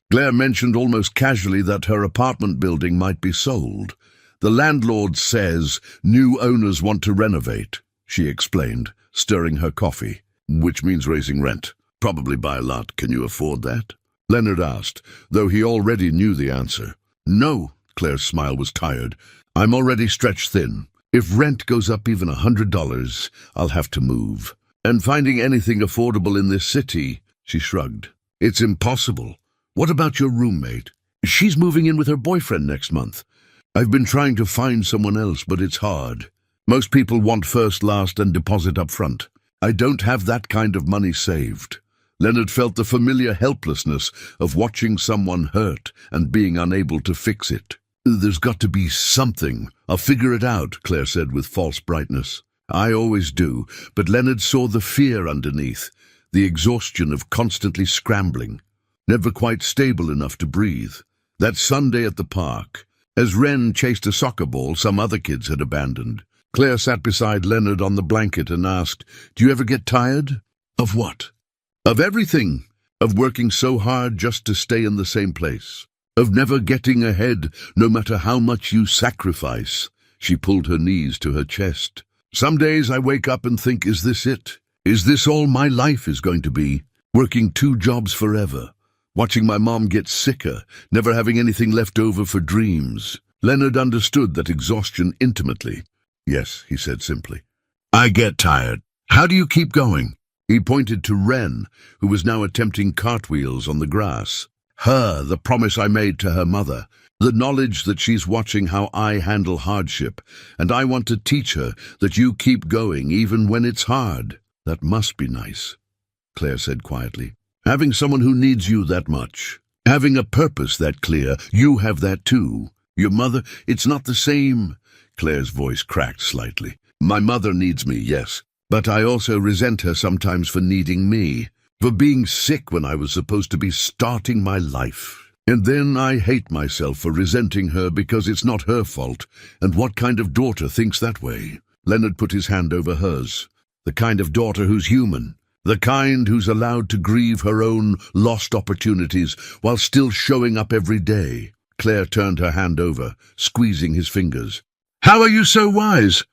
Claire mentioned almost casually that her apartment building might be sold. The landlord says new owners want to renovate, she explained, stirring her coffee, which means raising rent. Probably by a lot. Can you afford that? Leonard asked, though he already knew the answer. No, Claire's smile was tired. I'm already stretched thin. If rent goes up even $100, I'll have to move. And finding anything affordable in this city, she shrugged. It's impossible. What about your roommate? She's moving in with her boyfriend next month. I've been trying to find someone else, but it's hard. Most people want first, last, and deposit up front. I don't have that kind of money saved. Leonard felt the familiar helplessness of watching someone hurt and being unable to fix it. There's got to be something. I'll figure it out, Claire said with false brightness. I always do, but Leonard saw the fear underneath, the exhaustion of constantly scrambling. Never quite stable enough to breathe. That Sunday at the park, as Wren chased a soccer ball some other kids had abandoned, Claire sat beside Leonard on the blanket and asked, "Do you ever get tired?" "Of what?" "Of everything. Of working so hard just to stay in the same place. Of never getting ahead, no matter how much you sacrifice." She pulled her knees to her chest. "Some days I wake up and think, is this it? Is this all my life is going to be? Working 2 jobs forever. Watching my mom get sicker, never having anything left over for dreams." Leonard understood that exhaustion intimately. "Yes," he said simply. "I get tired. How do you keep going?" He pointed to Wren, who was now attempting cartwheels on the grass. "Her, the promise I made to her mother. The knowledge that she's watching how I handle hardship, and I want to teach her that you keep going even when it's hard." "That must be nice," Claire said quietly. "Having someone who needs you that much. Having a purpose that clear. You have that too. Your mother, it's not the same." Claire's voice cracked slightly. "My mother needs me, yes, but I also resent her sometimes for needing me, for being sick when I was supposed to be starting my life. And then I hate myself for resenting her because it's not her fault, and what kind of daughter thinks that way?" Leonard put his hand over hers. "The kind of daughter who's human. The kind who's allowed to grieve her own lost opportunities while still showing up every day." Claire turned her hand over, squeezing his fingers. "How are you so wise?"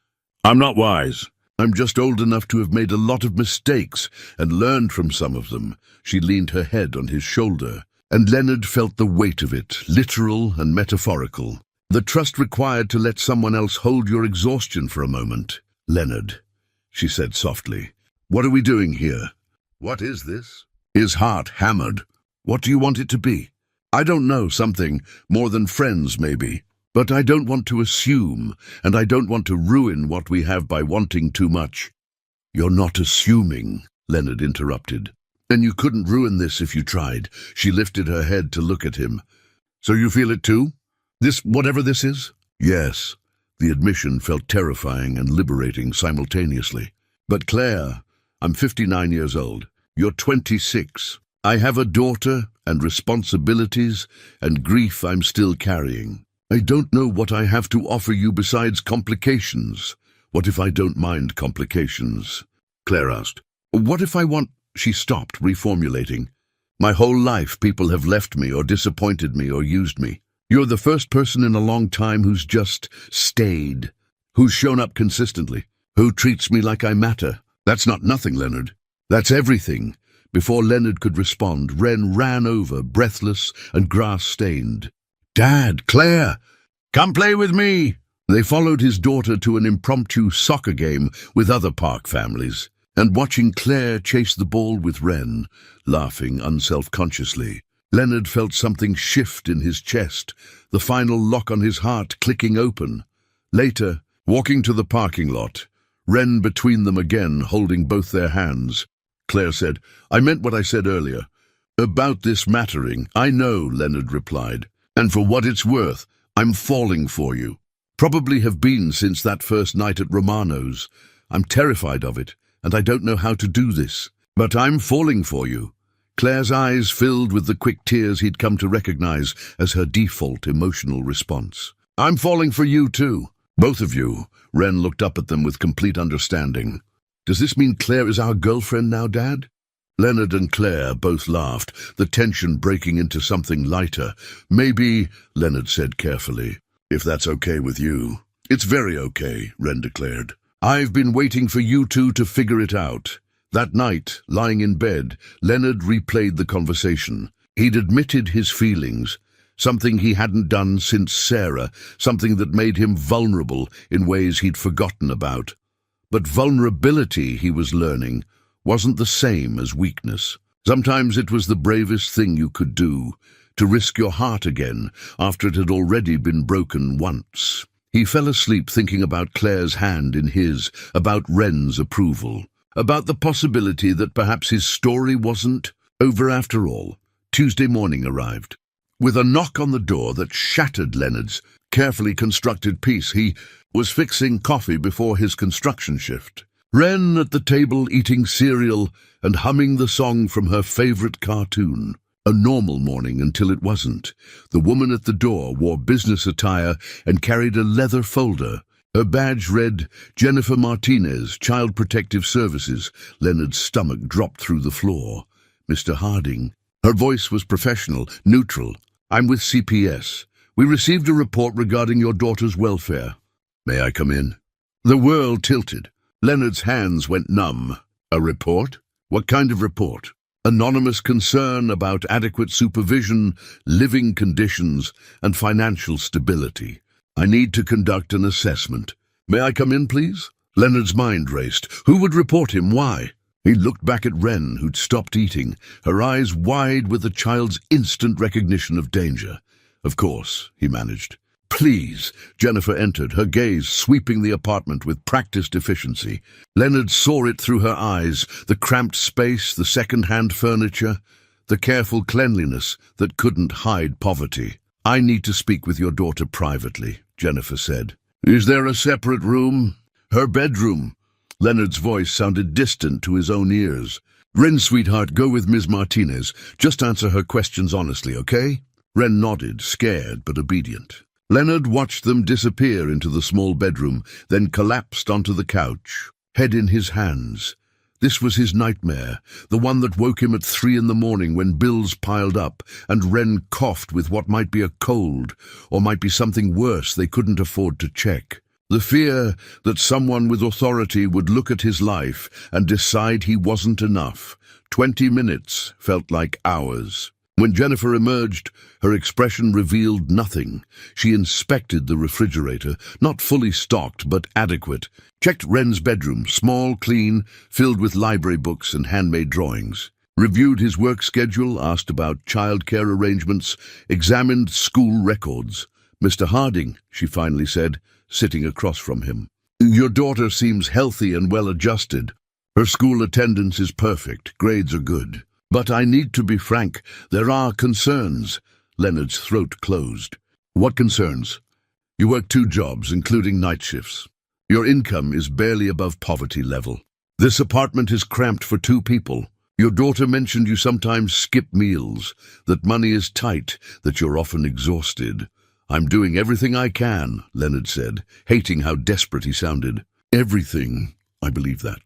"I'm not wise. I'm just old enough to have made a lot of mistakes and learned from some of them." She leaned her head on his shoulder, and Leonard felt the weight of it, literal and metaphorical. The trust required to let someone else hold your exhaustion for a moment. "Leonard," she said softly, "what are we doing here?" "What is this?" His heart hammered. "What do you want it to be?" "I don't know, something more than friends, maybe. But I don't want to assume, and I don't want to ruin what we have by wanting too much." "You're not assuming," Leonard interrupted. "And you couldn't ruin this if you tried." She lifted her head to look at him. "So you feel it too? This, whatever this is?" "Yes." The admission felt terrifying and liberating simultaneously. "But Claire, I'm 59 years old. You're 26. I have a daughter and responsibilities and grief I'm still carrying. I don't know what I have to offer you besides complications." "What if I don't mind complications?" Claire asked. "What if I want—" She stopped, reformulating. "My whole life people have left me or disappointed me or used me. You're the first person in a long time who's just stayed, who's shown up consistently, who treats me like I matter. That's not nothing, Leonard. That's everything." Before Leonard could respond, Wren ran over, breathless and grass-stained. "Dad, Claire!" Come play with me." They followed his daughter to an impromptu soccer game with other park families, and watching Claire chase the ball with Wren, laughing unself-consciously, Leonard felt something shift in his chest, the final lock on his heart clicking open. Later, walking to the parking lot, Wren between them again, holding both their hands. Claire said, "I meant what I said earlier. About this mattering." "I know," Leonard replied. "And for what it's worth, I'm falling for you. Probably have been since that first night at Romano's. I'm terrified of it, and I don't know how to do this. But I'm falling for you." Claire's eyes filled with the quick tears he'd come to recognize as her default emotional response. "I'm falling for you too." "Both of you." Wren looked up at them with complete understanding. "Does this mean Claire is our girlfriend now, Dad?" Leonard and Claire both laughed, the tension breaking into something lighter. "Maybe," Leonard said carefully, "if that's okay with you." "It's very okay," Wren declared. "I've been waiting for you two to figure it out." That night, lying in bed, Leonard replayed the conversation. He'd admitted his feelings, something he hadn't done since Sarah, something that made him vulnerable in ways he'd forgotten about. But vulnerability, he was learning, wasn't the same as weakness. Sometimes it was the bravest thing you could do, to risk your heart again after it had already been broken once. He fell asleep thinking about Claire's hand in his, about Wren's approval, about the possibility that perhaps his story wasn't over after all. Tuesday morning arrived, with a knock on the door that shattered Leonard's carefully constructed peace. He was fixing coffee before his construction shift. Wren at the table eating cereal and humming the song from her favorite cartoon. A normal morning until it wasn't. The woman at the door wore business attire and carried a leather folder. Her badge read, "Jennifer Martinez, Child Protective Services." Leonard's stomach dropped through the floor. "Mr. Harding." Her voice was professional, neutral. "I'm with CPS. We received a report regarding your daughter's welfare." "May I come in?" The world tilted. Leonard's hands went numb. "A report? What kind of report?" "Anonymous concern about adequate supervision, living conditions, and financial stability. I need to conduct an assessment." "May I come in, please?" Leonard's mind raced. Who would report him? Why? He looked back at Wren, who'd stopped eating, her eyes wide with the child's instant recognition of danger. "Of course," he managed. "Please." Jennifer entered, her gaze sweeping the apartment with practiced efficiency. Leonard saw it through her eyes, the cramped space, the second-hand furniture, the careful cleanliness that couldn't hide poverty. "I need to speak with your daughter privately," Jennifer said. "Is there a separate room?" "Her bedroom." Leonard's voice sounded distant to his own ears. "Wren, sweetheart, go with Ms. Martinez. Just answer her questions honestly, okay?" Wren nodded, scared but obedient. Leonard watched them disappear into the small bedroom, then collapsed onto the couch, head in his hands. This was his nightmare, the one that woke him at 3 in the morning when bills piled up and Wren coughed with what might be a cold, or might be something worse they couldn't afford to check. The fear that someone with authority would look at his life and decide he wasn't enough. 20 minutes felt like hours. When Jennifer emerged, her expression revealed nothing. She inspected the refrigerator, not fully stocked but adequate, checked Wren's bedroom, small, clean, filled with library books and handmade drawings, reviewed his work schedule, asked about childcare arrangements, examined school records. "Mr. Harding," she finally said, sitting across from him, "your daughter seems healthy and well-adjusted. Her school attendance is perfect, grades are good. But I need to be frank, there are concerns." Leonard's throat closed. "What concerns?" "You work 2 jobs, including night shifts. Your income is barely above poverty level. This apartment is cramped for 2 people. Your daughter mentioned you sometimes skip meals, that money is tight, that you're often exhausted." "I'm doing everything I can," Leonard said, hating how desperate he sounded. "Everything, I believe that."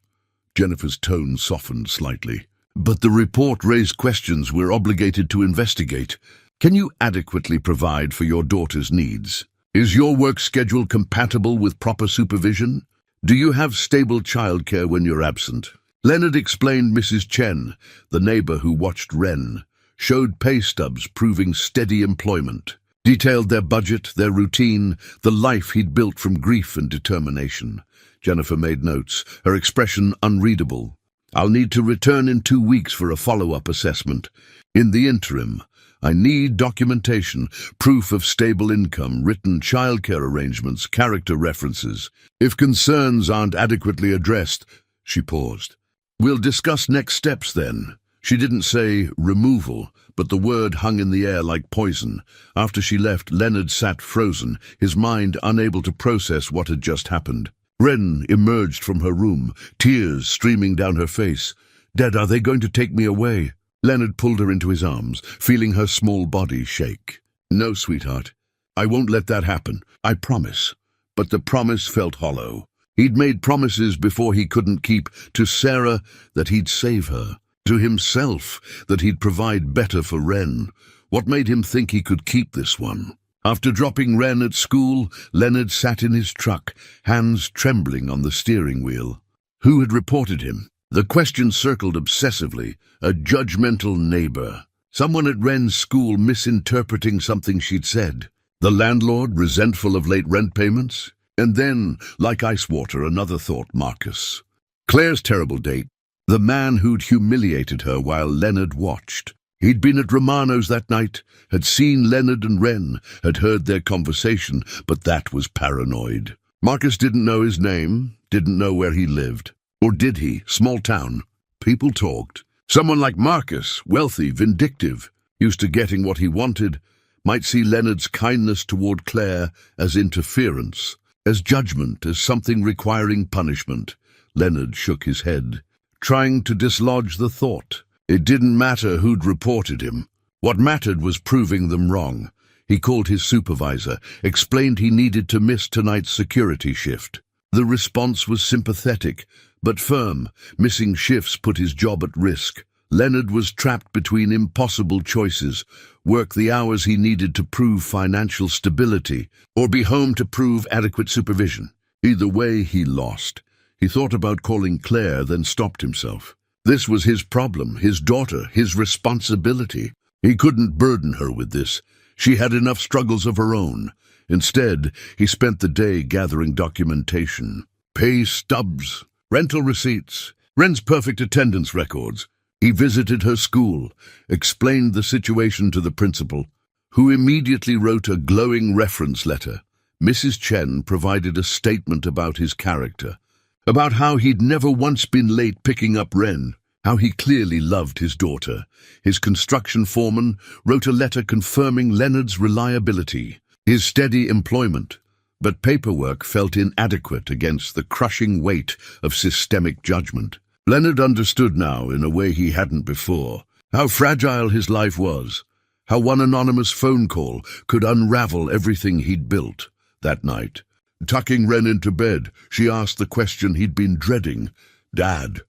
Jennifer's tone softened slightly. "But the report raised questions we're obligated to investigate. Can you adequately provide for your daughter's needs? Is your work schedule compatible with proper supervision? Do you have stable childcare when you're absent?" Leonard explained Mrs. Chen, the neighbor who watched Wren, showed pay stubs proving steady employment, detailed their budget, their routine, the life he'd built from grief and determination. Jennifer made notes, her expression unreadable. "I'll need to return in 2 weeks for a follow-up assessment. In the interim, I need documentation, proof of stable income, written childcare arrangements, character references. If concerns aren't adequately addressed," she paused. "We'll discuss next steps then." She didn't say removal, but the word hung in the air like poison. After she left, Leonard sat frozen, his mind unable to process what had just happened. Wren emerged from her room, tears streaming down her face. "Dad, are they going to take me away?" Leonard pulled her into his arms, feeling her small body shake. "No, sweetheart. I won't let that happen. I promise." But the promise felt hollow. He'd made promises before he couldn't keep, to Sarah that he'd save her, to himself that he'd provide better for Wren. What made him think he could keep this one? After dropping Wren at school, Leonard sat in his truck, hands trembling on the steering wheel. Who had reported him? The question circled obsessively. A judgmental neighbor. Someone at Wren's school misinterpreting something she'd said. The landlord resentful of late rent payments? And then, like ice water, another thought, Marcus. Claire's terrible date. The man who'd humiliated her while Leonard watched. He'd been at Romano's that night, had seen Leonard and Wren, had heard their conversation, but that was paranoid. Marcus didn't know his name, didn't know where he lived. Or did he? Small town. People talked. Someone like Marcus, wealthy, vindictive, used to getting what he wanted, might see Leonard's kindness toward Claire as interference, as judgment, as something requiring punishment. Leonard shook his head, trying to dislodge the thought. It didn't matter who'd reported him. What mattered was proving them wrong. He called his supervisor, explained he needed to miss tonight's security shift. The response was sympathetic, but firm. Missing shifts put his job at risk. Leonard was trapped between impossible choices: work the hours he needed to prove financial stability, or be home to prove adequate supervision. Either way, he lost. He thought about calling Claire, then stopped himself. This was his problem, his daughter, his responsibility. He couldn't burden her with this. She had enough struggles of her own. Instead, he spent the day gathering documentation. Pay stubs, rental receipts, Wren's perfect attendance records. He visited her school, explained the situation to the principal, who immediately wrote a glowing reference letter. Mrs. Chen provided a statement about his character, about how he'd never once been late picking up Wren, how he clearly loved his daughter. His construction foreman wrote a letter confirming Leonard's reliability, his steady employment, but paperwork felt inadequate against the crushing weight of systemic judgment. Leonard understood now in a way he hadn't before, how fragile his life was, how one anonymous phone call could unravel everything he'd built. That night, tucking Wren into bed, she asked the question he'd been dreading. "Dad,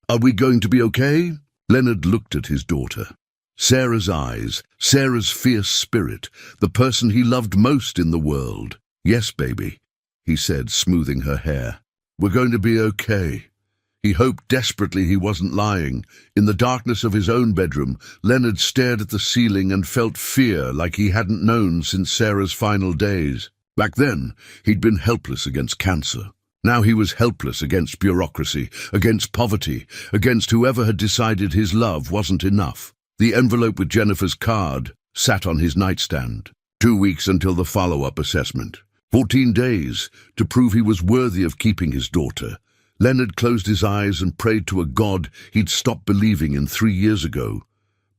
are we going to be okay?" Leonard looked at his daughter. Sarah's eyes, Sarah's fierce spirit, the person he loved most in the world. "Yes, baby," he said, smoothing her hair. "We're going to be okay." He hoped desperately he wasn't lying. In the darkness of his own bedroom, Leonard stared at the ceiling and felt fear like he hadn't known since Sarah's final days. Back then, he'd been helpless against cancer. Now he was helpless against bureaucracy, against poverty, against whoever had decided his love wasn't enough. The envelope with Jennifer's card sat on his nightstand. 2 weeks until the follow-up assessment. 14 days to prove he was worthy of keeping his daughter. Leonard closed his eyes and prayed to a God he'd stopped believing in 3 years ago.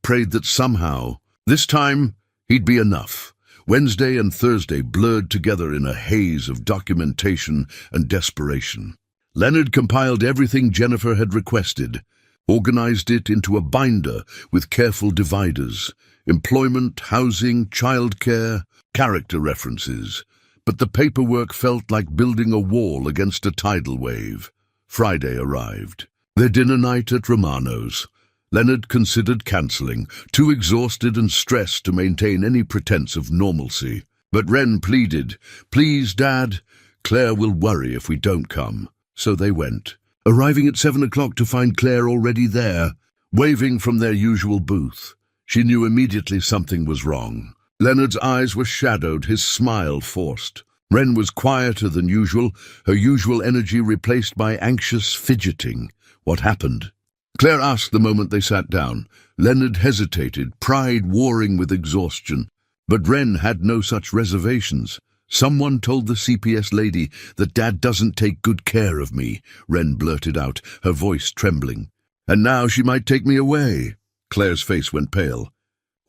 Prayed that somehow, this time, he'd be enough. Wednesday and Thursday blurred together in a haze of documentation and desperation. Leonard compiled everything Jennifer had requested, organized it into a binder with careful dividers: employment, housing, childcare, character references. But the paperwork felt like building a wall against a tidal wave. Friday arrived. Their dinner night at Romano's. Leonard considered cancelling, too exhausted and stressed to maintain any pretense of normalcy. But Wren pleaded, "Please, Dad, Claire will worry if we don't come." So they went, arriving at 7 o'clock to find Claire already there, waving from their usual booth. She knew immediately something was wrong. Leonard's eyes were shadowed, his smile forced. Wren was quieter than usual, her usual energy replaced by anxious fidgeting. What happened? Claire asked the moment they sat down. Leonard hesitated, pride warring with exhaustion. But Wren had no such reservations. "Someone told the CPS lady that Dad doesn't take good care of me," Wren blurted out, her voice trembling. "And now she might take me away." Claire's face went pale.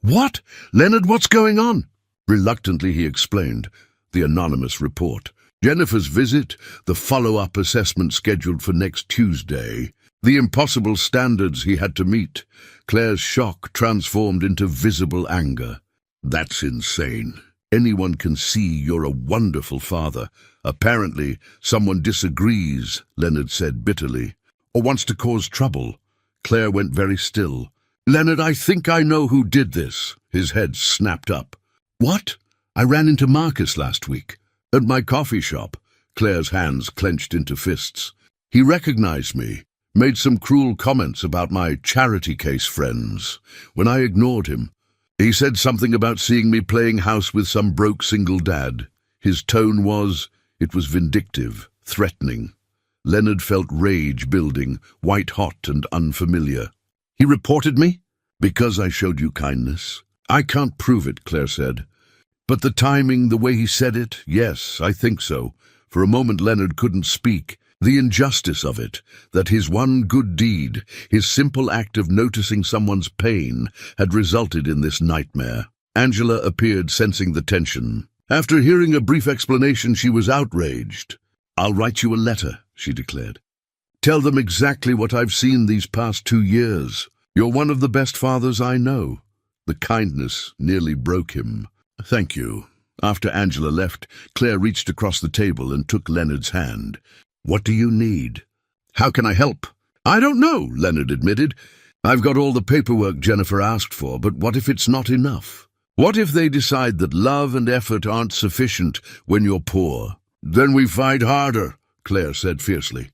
"What? Leonard, what's going on?" Reluctantly he explained. The anonymous report. Jennifer's visit, the follow-up assessment scheduled for next Tuesday, the impossible standards he had to meet. Claire's shock transformed into visible anger. "That's insane. Anyone can see you're a wonderful father. Apparently, someone disagrees," Leonard said bitterly, "or wants to cause trouble." Claire went very still. "Leonard, I think I know who did this." His head snapped up. "What? I ran into Marcus last week. At my coffee shop." Claire's hands clenched into fists. "He recognized me, made some cruel comments about my charity case friends. When I ignored him, he said something about seeing me playing house with some broke single dad. His tone was vindictive, threatening." Leonard felt rage building, white-hot and unfamiliar. "He reported me?" "Because I showed you kindness." "I can't prove it," Claire said. "But the timing, the way he said it, yes, I think so." For a moment Leonard couldn't speak. The injustice of it, that his one good deed, his simple act of noticing someone's pain, had resulted in this nightmare. Angela appeared, sensing the tension. After hearing a brief explanation, she was outraged. "I'll write you a letter," she declared. "Tell them exactly what I've seen these past 2 years. You're one of the best fathers I know." The kindness nearly broke him. "Thank you." After Angela left, Claire reached across the table and took Leonard's hand. "What do you need?" "How can I help?" "I don't know," Leonard admitted. "I've got all the paperwork Jennifer asked for, but what if it's not enough? What if they decide that love and effort aren't sufficient when you're poor?" "Then we fight harder," Claire said fiercely.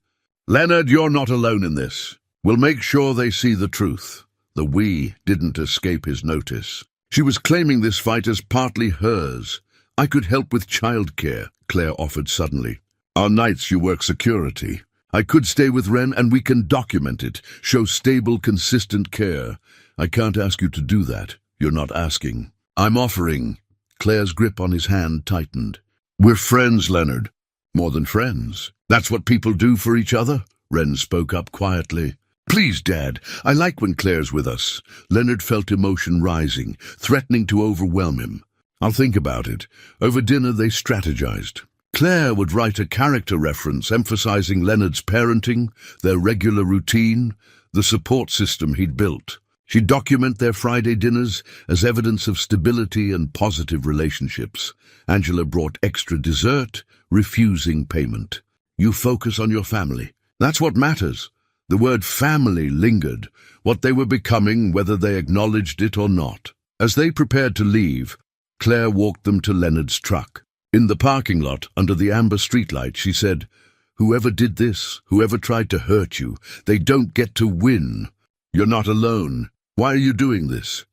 "Leonard, you're not alone in this. We'll make sure they see the truth." The "we" didn't escape his notice. She was claiming this fight as partly hers. "I could help with childcare," Claire offered suddenly. "On nights you work security. I could stay with Wren and we can document it, show stable, consistent care. I can't ask you to do that. You're not asking. I'm offering." Claire's grip on his hand tightened. "We're friends, Leonard." "More than friends. That's what people do for each other," Wren spoke up quietly. "Please, Dad, I like when Claire's with us." Leonard felt emotion rising, threatening to overwhelm him. "I'll think about it." Over dinner they strategized. Claire would write a character reference emphasizing Leonard's parenting, their regular routine, the support system he'd built. She'd document their Friday dinners as evidence of stability and positive relationships. Angela brought extra dessert, refusing payment. "You focus on your family. That's what matters." The word family lingered, what they were becoming, whether they acknowledged it or not. As they prepared to leave, Claire walked them to Leonard's truck. In the parking lot, under the amber streetlight, she said, "Whoever did this, whoever tried to hurt you, they don't get to win. You're not alone. Why are you doing this?"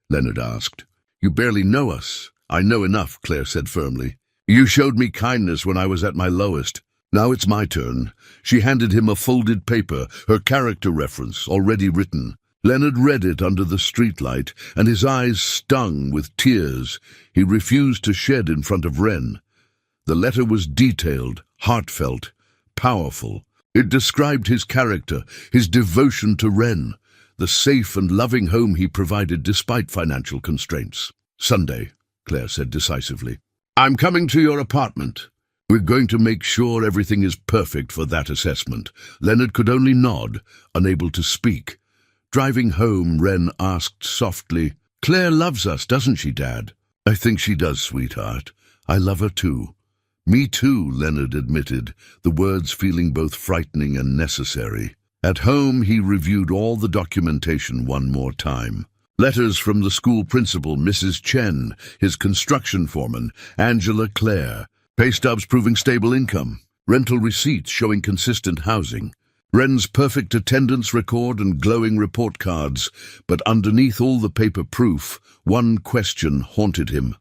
Leonard asked. "You barely know us." "I know enough," Claire said firmly. "You showed me kindness when I was at my lowest. Now it's my turn." She handed him a folded paper, her character reference already written. Leonard read it under the streetlight, and his eyes stung with tears he refused to shed in front of Wren. The letter was detailed, heartfelt, powerful. It described his character, his devotion to Wren, the safe and loving home he provided despite financial constraints. "Sunday," Claire said decisively. "I'm coming to your apartment. We're going to make sure everything is perfect for that assessment." Leonard could only nod, unable to speak. Driving home, Wren asked softly, "Claire loves us, doesn't she, Dad?" "I think she does, sweetheart. I love her too." "Me too," Leonard admitted, the words feeling both frightening and necessary. At home, he reviewed all the documentation one more time. Letters from the school principal, Mrs. Chen, his construction foreman, Angela, Claire, pay stubs proving stable income, rental receipts showing consistent housing. Wren's perfect attendance record and glowing report cards, but underneath all the paper proof, one question haunted him.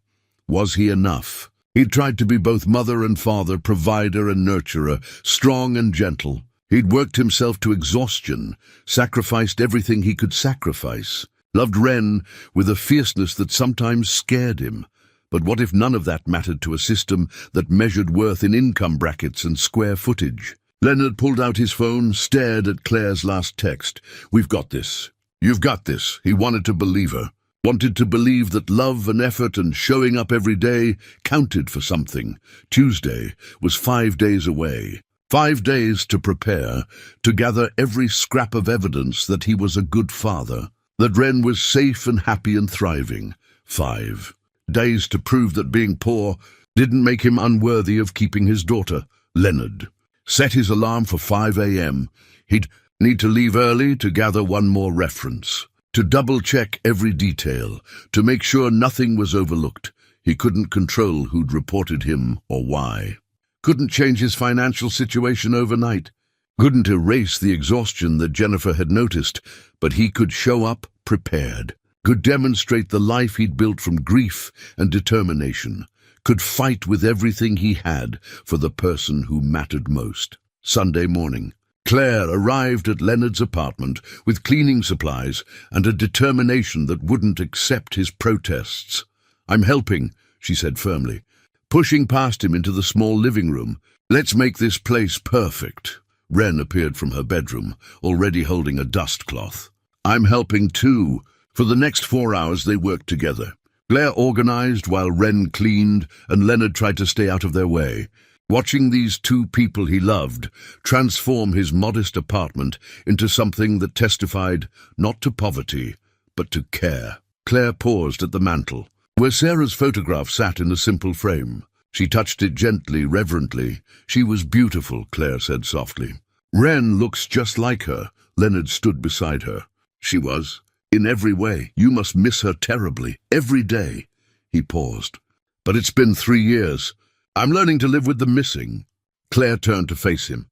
Was he enough? He'd tried to be both mother and father, provider and nurturer, strong and gentle. He'd worked himself to exhaustion, sacrificed everything he could sacrifice, loved Wren with a fierceness that sometimes scared him. But what if none of that mattered to a system that measured worth in income brackets and square footage? Leonard pulled out his phone, stared at Claire's last text. "We've got this. You've got this." He wanted to believe her. Wanted to believe that love and effort and showing up every day counted for something. Tuesday was 5 days away. 5 days to prepare, to gather every scrap of evidence that he was a good father, that Wren was safe and happy and thriving. 5 days to prove that being poor didn't make him unworthy of keeping his daughter. Leonard set his alarm for 5 a.m. He'd need to leave early to gather one more reference, to double-check every detail, to make sure nothing was overlooked. He couldn't control who'd reported him or why. Couldn't change his financial situation overnight. Couldn't erase the exhaustion that Jennifer had noticed, but he could show up prepared. Could demonstrate the life he'd built from grief and determination. Could fight with everything he had for the person who mattered most. Sunday morning, Claire arrived at Leonard's apartment with cleaning supplies and a determination that wouldn't accept his protests. "I'm helping," she said firmly, pushing past him into the small living room. "Let's make this place perfect." Wren appeared from her bedroom, already holding a dust cloth. "I'm helping too." For the next 4 hours they worked together. Claire organized while Wren cleaned, and Leonard tried to stay out of their way. Watching these two people he loved transform his modest apartment into something that testified not to poverty, but to care. Claire paused at the mantel, where Sarah's photograph sat in a simple frame. She touched it gently, reverently. "She was beautiful," Claire said softly. "Wren looks just like her." Leonard stood beside her. "She was. In every way. You must miss her terribly. Every day." He paused. "But it's been 3 years. I'm learning to live with the missing." Claire turned to face him.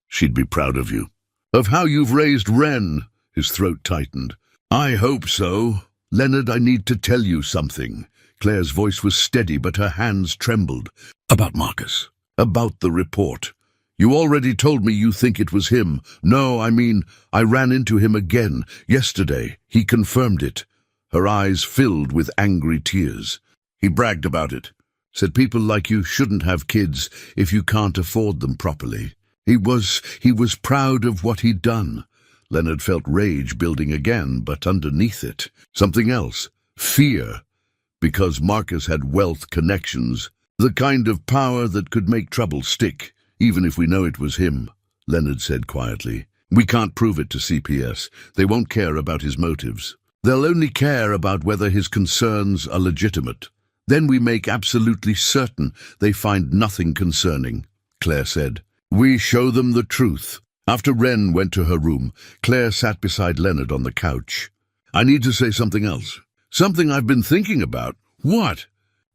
"She'd be proud of you. Of how you've raised Wren." His throat tightened. "I hope so. Leonard, I need to tell you something." Claire's voice was steady, but her hands trembled. "About Marcus. About the report. You already told me you think it was him." "No, I mean, I ran into him again. Yesterday. He confirmed it." Her eyes filled with angry tears. "He bragged about it. Said people like you shouldn't have kids if you can't afford them properly. He was proud of what he'd done." Leonard felt rage building again, but underneath it, something else. Fear. Because Marcus had wealth connections. The kind of power that could make trouble stick. "Even if we know it was him," Leonard said quietly. "We can't prove it to CPS. They won't care about his motives. They'll only care about whether his concerns are legitimate. Then we make absolutely certain they find nothing concerning," Claire said. "We show them the truth." After Wren went to her room, Claire sat beside Leonard on the couch. "I need to say something else. Something I've been thinking about." "What?"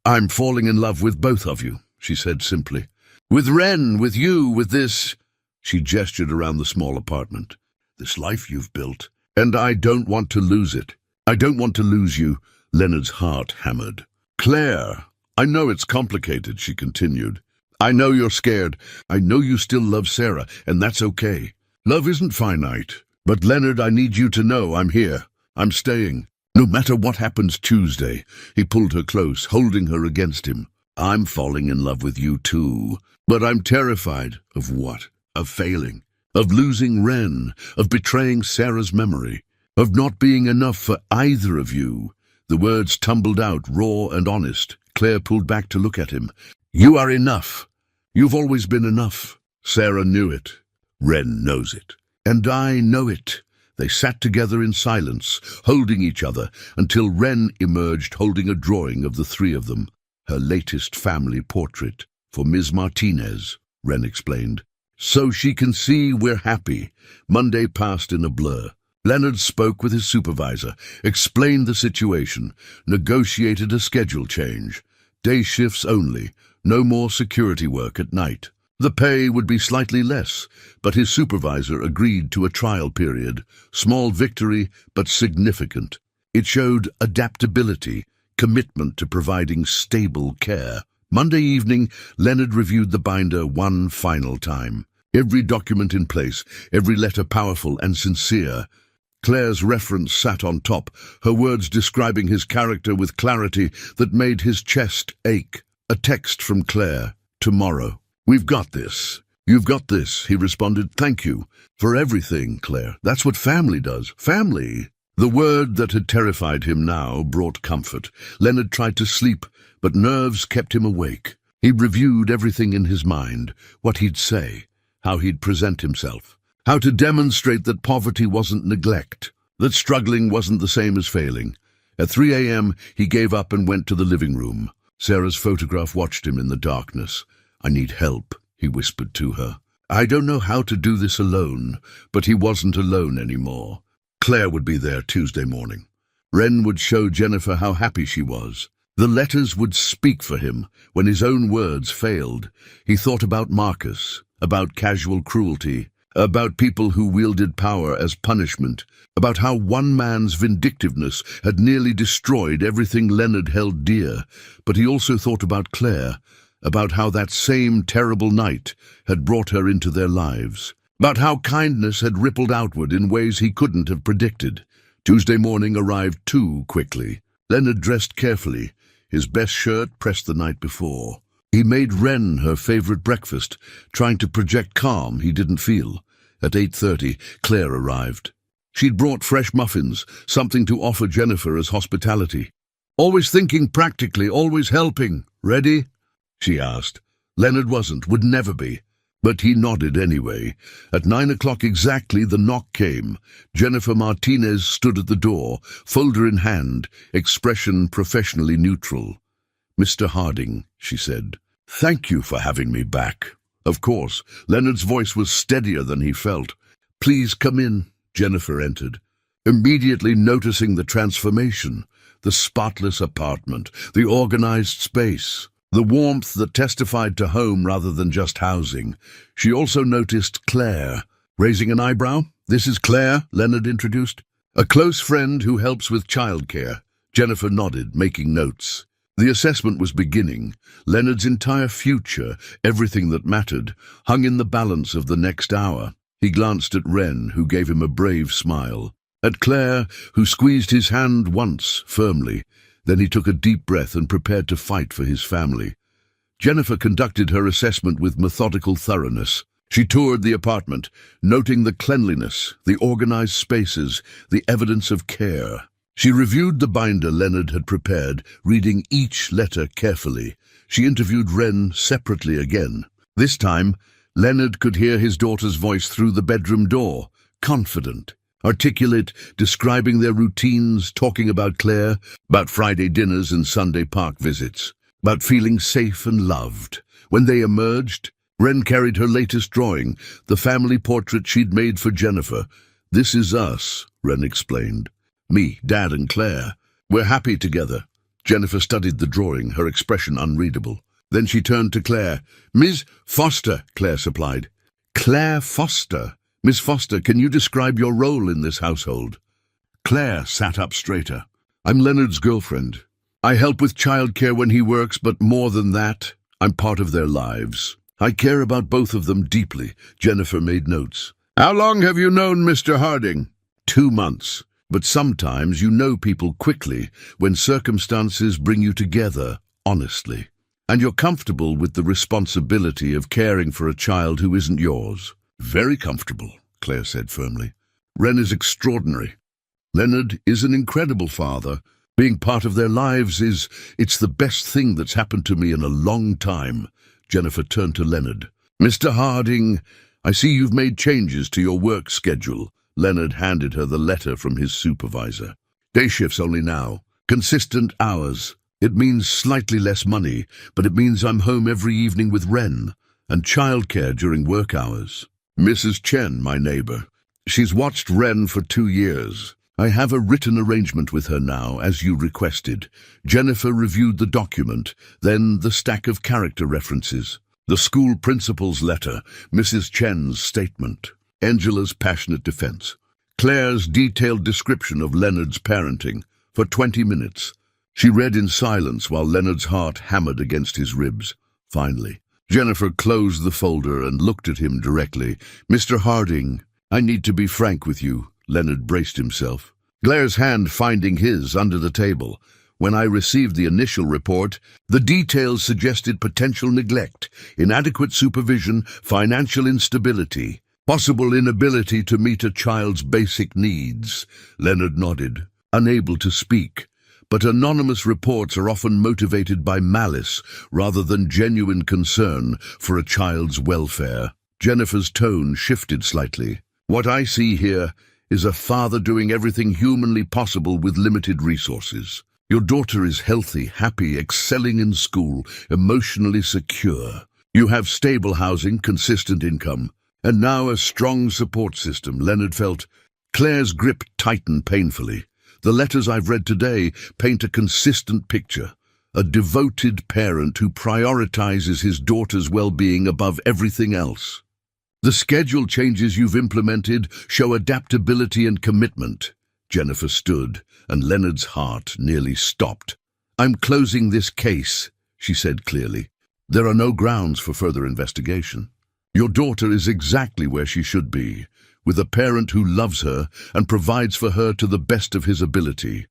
"I'm falling in love with both of you," she said simply. "With Wren, with you, with this—" She gestured around the small apartment. "This life you've built. And I don't want to lose it. I don't want to lose you." Leonard's heart hammered. "Claire, I know it's complicated," she continued. "I know you're scared. I know you still love Sarah, and that's okay. Love isn't finite. But Leonard, I need you to know I'm here. I'm staying. No matter what happens Tuesday." He pulled her close, holding her against him. "I'm falling in love with you too. But I'm terrified." "Of what?" "Of failing. Of losing Wren. Of betraying Sarah's memory. Of not being enough for either of you." The words tumbled out, raw and honest. Claire pulled back to look at him. "You are enough. You've always been enough. Sarah knew it. Wren knows it. And I know it." They sat together in silence, holding each other, until Wren emerged holding a drawing of the three of them. "Her latest family portrait. For Ms. Martinez," Wren explained. "So she can see we're happy." Monday passed in a blur. Leonard spoke with his supervisor, explained the situation, negotiated a schedule change. Day shifts only, no more security work at night. The pay would be slightly less, but his supervisor agreed to a trial period. Small victory, but significant. It showed adaptability, commitment to providing stable care. Monday evening, Leonard reviewed the binder one final time. Every document in place, every letter powerful and sincere. Claire's reference sat on top, her words describing his character with clarity that made his chest ache. A text from Claire. Tomorrow. "We've got this. You've got this," he responded. "Thank you for everything, Claire. That's what family does. Family." The word that had terrified him now brought comfort. Leonard tried to sleep, but nerves kept him awake. He reviewed everything in his mind, what he'd say, how he'd present himself, how to demonstrate that poverty wasn't neglect, that struggling wasn't the same as failing. At 3 a.m., he gave up and went to the living room. Sarah's photograph watched him in the darkness. "I need help," he whispered to her. "I don't know how to do this alone," but he wasn't alone anymore. Claire would be there Tuesday morning. Wren would show Jennifer how happy she was. The letters would speak for him when his own words failed. He thought about Marcus, about casual cruelty, about people who wielded power as punishment, about how one man's vindictiveness had nearly destroyed everything Leonard held dear. But he also thought about Claire, about how that same terrible night had brought her into their lives, about how kindness had rippled outward in ways he couldn't have predicted. Tuesday morning arrived too quickly. Leonard dressed carefully, his best shirt pressed the night before. He made Wren her favorite breakfast, trying to project calm he didn't feel. At 8:30, Claire arrived. She'd brought fresh muffins, something to offer Jennifer as hospitality. "Always thinking practically, always helping. Ready?" she asked. Leonard wasn't, would never be. But he nodded anyway. At 9 o'clock exactly, the knock came. Jennifer Martinez stood at the door, folder in hand, expression professionally neutral. "Mr. Harding," she said, "thank you for having me back." Of course, Leonard's voice was steadier than he felt. "Please come in." Jennifer entered, immediately noticing the transformation, the spotless apartment, the organized space, the warmth that testified to home rather than just housing. She also noticed Claire. Raising an eyebrow, "This is Claire," Leonard introduced. "A close friend who helps with childcare." Jennifer nodded, making notes. The assessment was beginning. Leonard's entire future, everything that mattered, hung in the balance of the next hour. He glanced at Wren, who gave him a brave smile. At Claire, who squeezed his hand once, firmly. Then he took a deep breath and prepared to fight for his family. Jennifer conducted her assessment with methodical thoroughness. She toured the apartment, noting the cleanliness, the organized spaces, the evidence of care. She reviewed the binder Leonard had prepared, reading each letter carefully. She interviewed Wren separately again. This time, Leonard could hear his daughter's voice through the bedroom door, confident, articulate, describing their routines, talking about Claire, about Friday dinners and Sunday park visits, about feeling safe and loved. When they emerged, Wren carried her latest drawing, the family portrait she'd made for Jennifer. "This is us," Wren explained. "Me, Dad and Claire. We're happy together." Jennifer studied the drawing, her expression unreadable. Then she turned to Claire. "Ms. Foster," Claire supplied. "Claire Foster? Miss Foster, can you describe your role in this household?" Claire sat up straighter. "I'm Leonard's girlfriend. I help with childcare when he works, but more than that, I'm part of their lives. I care about both of them deeply." Jennifer made notes. "How long have you known Mr. Harding?" 2 months. But sometimes you know people quickly when circumstances bring you together, honestly. And you're comfortable with the responsibility of caring for a child who isn't yours. "Very comfortable," Claire said firmly. "Wren is extraordinary. Leonard is an incredible father. Being part of their lives it's the best thing that's happened to me in a long time." Jennifer turned to Leonard. "Mr. Harding, I see you've made changes to your work schedule." Leonard handed her the letter from his supervisor. "Day shifts only now. Consistent hours. It means slightly less money, but it means I'm home every evening with Wren, and childcare during work hours. Mrs. Chen, my neighbor. She's watched Wren for 2 years. I have a written arrangement with her now, as you requested." Jennifer reviewed the document, then the stack of character references. The school principal's letter, Mrs. Chen's statement, Angela's passionate defense, Claire's detailed description of Leonard's parenting. For 20 minutes, she read in silence while Leonard's heart hammered against his ribs. Finally, Jennifer closed the folder and looked at him directly. "Mr. Harding, I need to be frank with you." Leonard braced himself, Claire's hand finding his under the table. "When I received the initial report, the details suggested potential neglect, inadequate supervision, financial instability, possible inability to meet a child's basic needs." Leonard nodded, unable to speak. But anonymous reports are often motivated by malice rather than genuine concern for a child's welfare. Jennifer's tone shifted slightly. "What I see here is a father doing everything humanly possible with limited resources. Your daughter is healthy, happy, excelling in school, emotionally secure. You have stable housing, consistent income, and now a strong support system." Leonard felt Claire's grip tighten painfully. "The letters I've read today paint a consistent picture. A devoted parent who prioritizes his daughter's well-being above everything else. The schedule changes you've implemented show adaptability and commitment." Jennifer stood, and Leonard's heart nearly stopped. "I'm closing this case," she said clearly. "There are no grounds for further investigation. Your daughter is exactly where she should be, with a parent who loves her and provides for her to the best of his ability."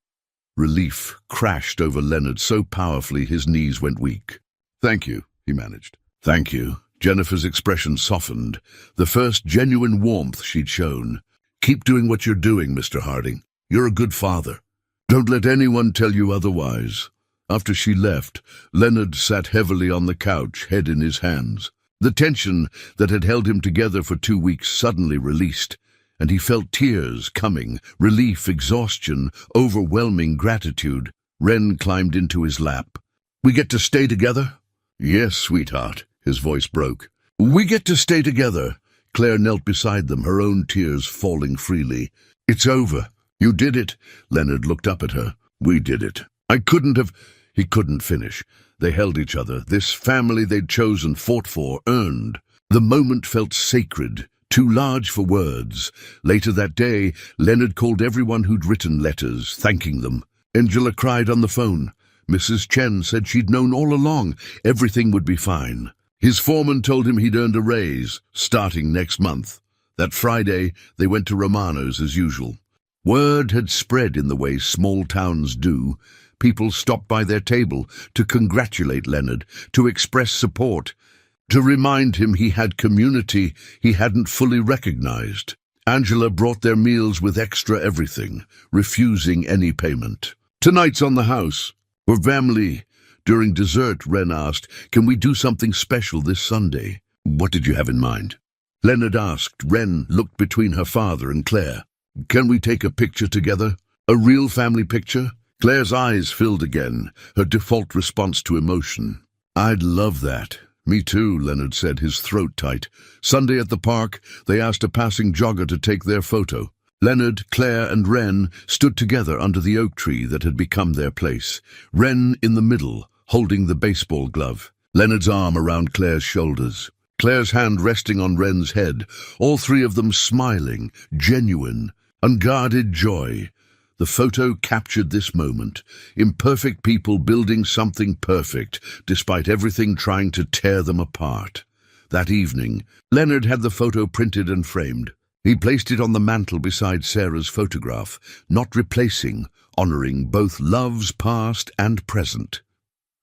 Relief crashed over Leonard so powerfully his knees went weak. "Thank you," he managed. "Thank you." Jennifer's expression softened, the first genuine warmth she'd shown. "Keep doing what you're doing, Mr. Harding. You're a good father. Don't let anyone tell you otherwise." After she left, Leonard sat heavily on the couch, head in his hands. The tension that had held him together for 2 weeks suddenly released, and he felt tears coming, relief, exhaustion, overwhelming gratitude. Wren climbed into his lap. "We get to stay together?" "Yes, sweetheart," his voice broke. "We get to stay together." Claire knelt beside them, her own tears falling freely. "It's over. You did it." Leonard looked up at her. "We did it. I couldn't have—" He couldn't finish. They held each other, this family they'd chosen, fought for, earned. The moment felt sacred, too large for words. Later that day, Leonard called everyone who'd written letters, thanking them. Angela cried on the phone. Mrs. Chen said she'd known all along everything would be fine. His foreman told him he'd earned a raise, starting next month. That Friday, they went to Romano's as usual. Word had spread in the way small towns do. People stopped by their table to congratulate Leonard, to express support, to remind him he had community he hadn't fully recognized. Angela brought their meals with extra everything, refusing any payment. "Tonight's on the house. We're family." During dessert, Wren asked, "Can we do something special this Sunday?" "What did you have in mind?" Leonard asked. Wren looked between her father and Claire. "Can we take a picture together? A real family picture?" Claire's eyes filled again, her default response to emotion. "I'd love that." "Me too," Leonard said, his throat tight. Sunday at the park, they asked a passing jogger to take their photo. Leonard, Claire, and Wren stood together under the oak tree that had become their place. Wren in the middle, holding the baseball glove. Leonard's arm around Claire's shoulders. Claire's hand resting on Wren's head. All three of them smiling, genuine, unguarded joy. The photo captured this moment. Imperfect people building something perfect, despite everything trying to tear them apart. That evening, Leonard had the photo printed and framed. He placed it on the mantel beside Sarah's photograph, not replacing, honoring both love's past and present.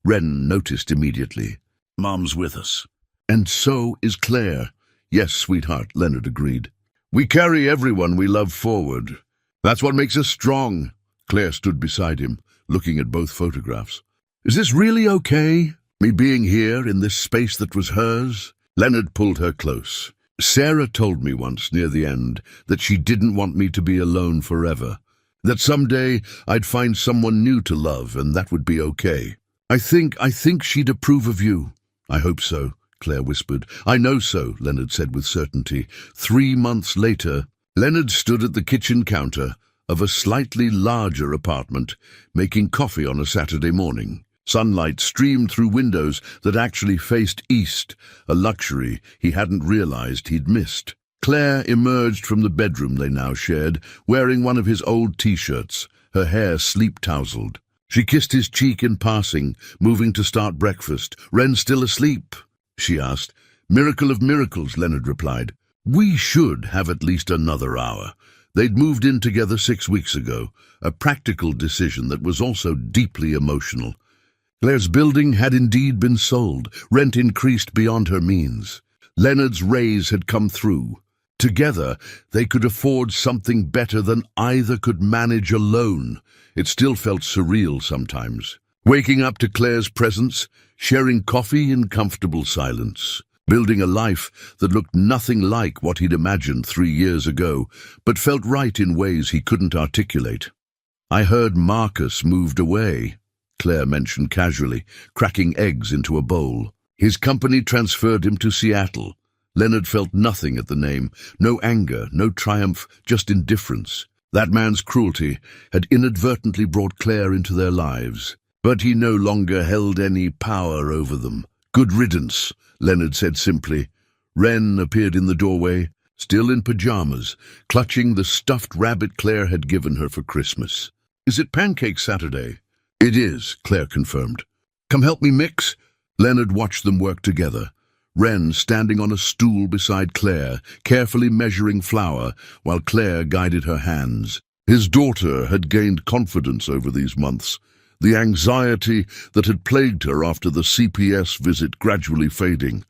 Wren noticed immediately. "Mom's with us." "And so is Claire." "Yes, sweetheart," Leonard agreed. "We carry everyone we love forward. That's what makes us strong." Claire stood beside him, looking at both photographs. "Is this really okay? Me being here in this space that was hers?" Leonard pulled her close. "Sarah told me once near the end that she didn't want me to be alone forever. That someday I'd find someone new to love and that would be okay. I think she'd approve of you." "I hope so," Claire whispered. "I know so," Leonard said with certainty. 3 months later, Leonard stood at the kitchen counter of a slightly larger apartment, making coffee on a Saturday morning. Sunlight streamed through windows that actually faced east, a luxury he hadn't realized he'd missed. Claire emerged from the bedroom they now shared, wearing one of his old t-shirts, her hair sleep-tousled. She kissed his cheek in passing, moving to start breakfast. "Ren still asleep?" she asked. "Miracle of miracles," Leonard replied. "We should have at least another hour." They'd moved in together 6 weeks ago, a practical decision that was also deeply emotional. Claire's building had indeed been sold, rent increased beyond her means. Leonard's raise had come through. Together, they could afford something better than either could manage alone. It still felt surreal sometimes. Waking up to Claire's presence, sharing coffee in comfortable silence, building a life that looked nothing like what he'd imagined 3 years ago, but felt right in ways he couldn't articulate. "I heard Marcus moved away," Claire mentioned casually, cracking eggs into a bowl. "His company transferred him to Seattle." Leonard felt nothing at the name, no anger, no triumph, just indifference. That man's cruelty had inadvertently brought Claire into their lives, but he no longer held any power over them. "Good riddance," Leonard said simply. Ren appeared in the doorway, still in pajamas, clutching the stuffed rabbit Claire had given her for Christmas. "Is it Pancake Saturday?" "It is," Claire confirmed. "Come help me mix?" Leonard watched them work together. Ren standing on a stool beside Claire, carefully measuring flour, while Claire guided her hands. His daughter had gained confidence over these months, the anxiety that had plagued her after the CPS visit gradually fading.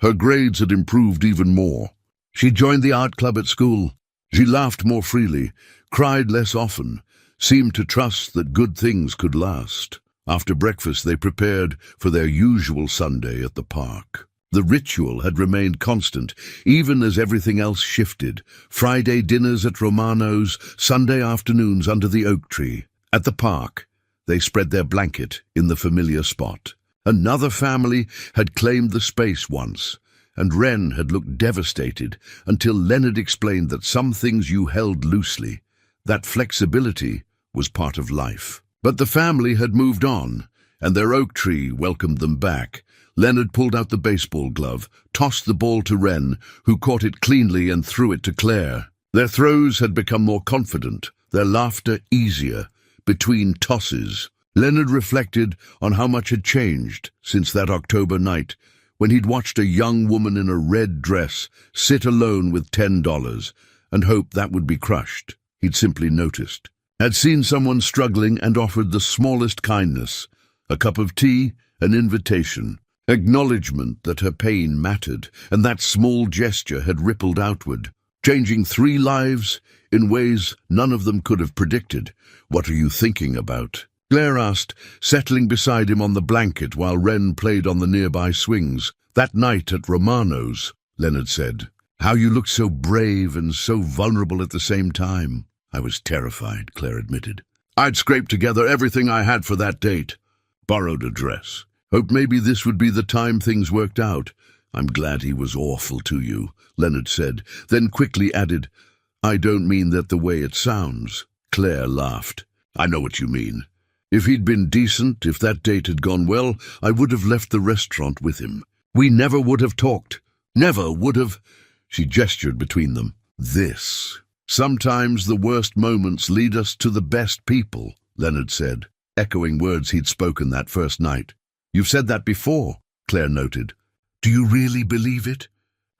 Her grades had improved even more. She joined the art club at school. She laughed more freely, cried less often, seemed to trust that good things could last. After breakfast, they prepared for their usual Sunday at the park. The ritual had remained constant, even as everything else shifted. Friday dinners at Romano's, Sunday afternoons under the oak tree. At the park, they spread their blanket in the familiar spot. Another family had claimed the space once, and Ren had looked devastated until Leonard explained that some things you held loosely, that flexibility was part of life. But the family had moved on, and their oak tree welcomed them back. Leonard pulled out the baseball glove, tossed the ball to Ren, who caught it cleanly and threw it to Claire. Their throws had become more confident, their laughter easier. Between tosses, Leonard reflected on how much had changed since that October night, when he'd watched a young woman in a red dress sit alone with $10 and hoped that would be crushed. He'd simply noticed. Had seen someone struggling and offered the smallest kindness, a cup of tea, an invitation. Acknowledgement that her pain mattered, and that small gesture had rippled outward, changing 3 lives in ways none of them could have predicted. "What are you thinking about?" Claire asked, settling beside him on the blanket while Ren played on the nearby swings. "That night at Romano's," Leonard said. "How you looked so brave and so vulnerable at the same time." "I was terrified," Claire admitted. "I'd scraped together everything I had for that date. Borrowed a dress. Hoped maybe this would be the time things worked out." "I'm glad he was awful to you," Leonard said, then quickly added, "I don't mean that the way it sounds." Claire laughed. "I know what you mean. If he'd been decent, if that date had gone well, I would have left the restaurant with him. We never would have talked. Never would have." She gestured between them. "This. Sometimes the worst moments lead us to the best people," Leonard said, echoing words he'd spoken that first night. "You've said that before," Claire noted. "Do you really believe it?"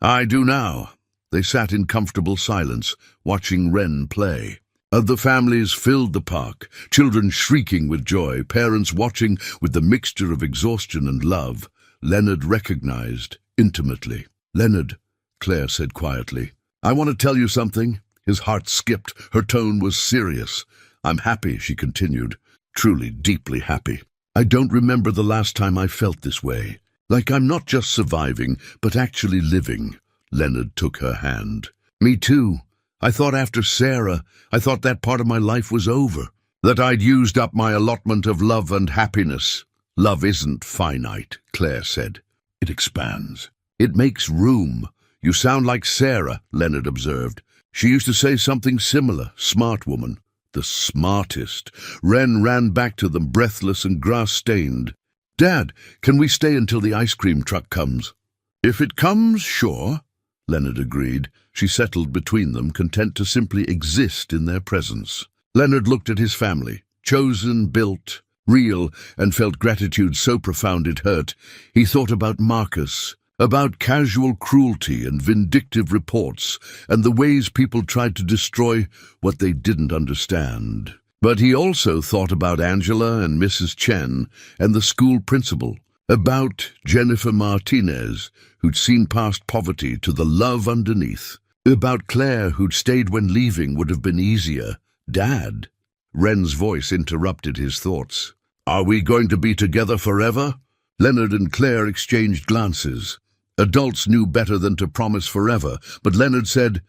"I do now." They sat in comfortable silence, watching Ren play. Other families filled the park, children shrieking with joy, parents watching with the mixture of exhaustion and love. Leonard recognized intimately. "Leonard," Claire said quietly, "I want to tell you something." His heart skipped. Her tone was serious. "I'm happy," she continued, "truly deeply happy. I don't remember the last time I felt this way. Like I'm not just surviving, but actually living." Leonard took her hand. "Me too. I thought after Sarah, I thought that part of my life was over. That I'd used up my allotment of love and happiness." "Love isn't finite," Claire said. "It expands. It makes room." "You sound like Sarah," Leonard observed. "She used to say something similar. Smart woman." The smartest. Ren ran back to them, breathless and grass-stained. "Dad, can we stay until the ice cream truck comes?" "If it comes, sure," Leonard agreed. She settled between them, content to simply exist in their presence. Leonard looked at his family, chosen, built, real, and felt gratitude so profound it hurt. He thought about Marcus, about casual cruelty and vindictive reports, and the ways people tried to destroy what they didn't understand. But he also thought about Angela and Mrs. Chen and the school principal, about Jennifer Martinez, who'd seen past poverty to the love underneath, about Claire, who'd stayed when leaving would have been easier. "Dad," Wren's voice interrupted his thoughts. "Are we going to be together forever?" Leonard and Claire exchanged glances. Adults knew better than to promise forever, but Leonard said,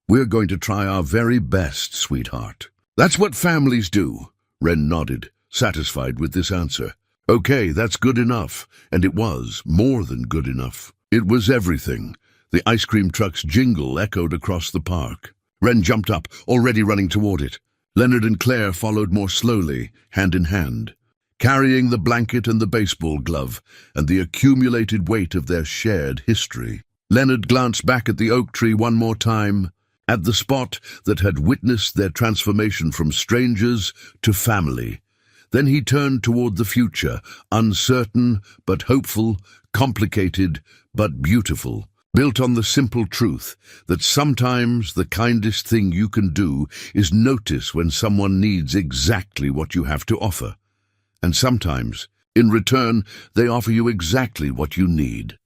"We're going to try our very best, sweetheart." "That's what families do," Wren nodded, satisfied with this answer. "Okay, that's good enough." And it was more than good enough. It was everything. The ice cream truck's jingle echoed across the park. Wren jumped up, already running toward it. Leonard and Claire followed more slowly, hand in hand, carrying the blanket and the baseball glove and the accumulated weight of their shared history. Leonard glanced back at the oak tree one more time, at the spot that had witnessed their transformation from strangers to family. Then he turned toward the future, uncertain but hopeful, complicated but beautiful, built on the simple truth that sometimes the kindest thing you can do is notice when someone needs exactly what you have to offer. And sometimes, in return, they offer you exactly what you need.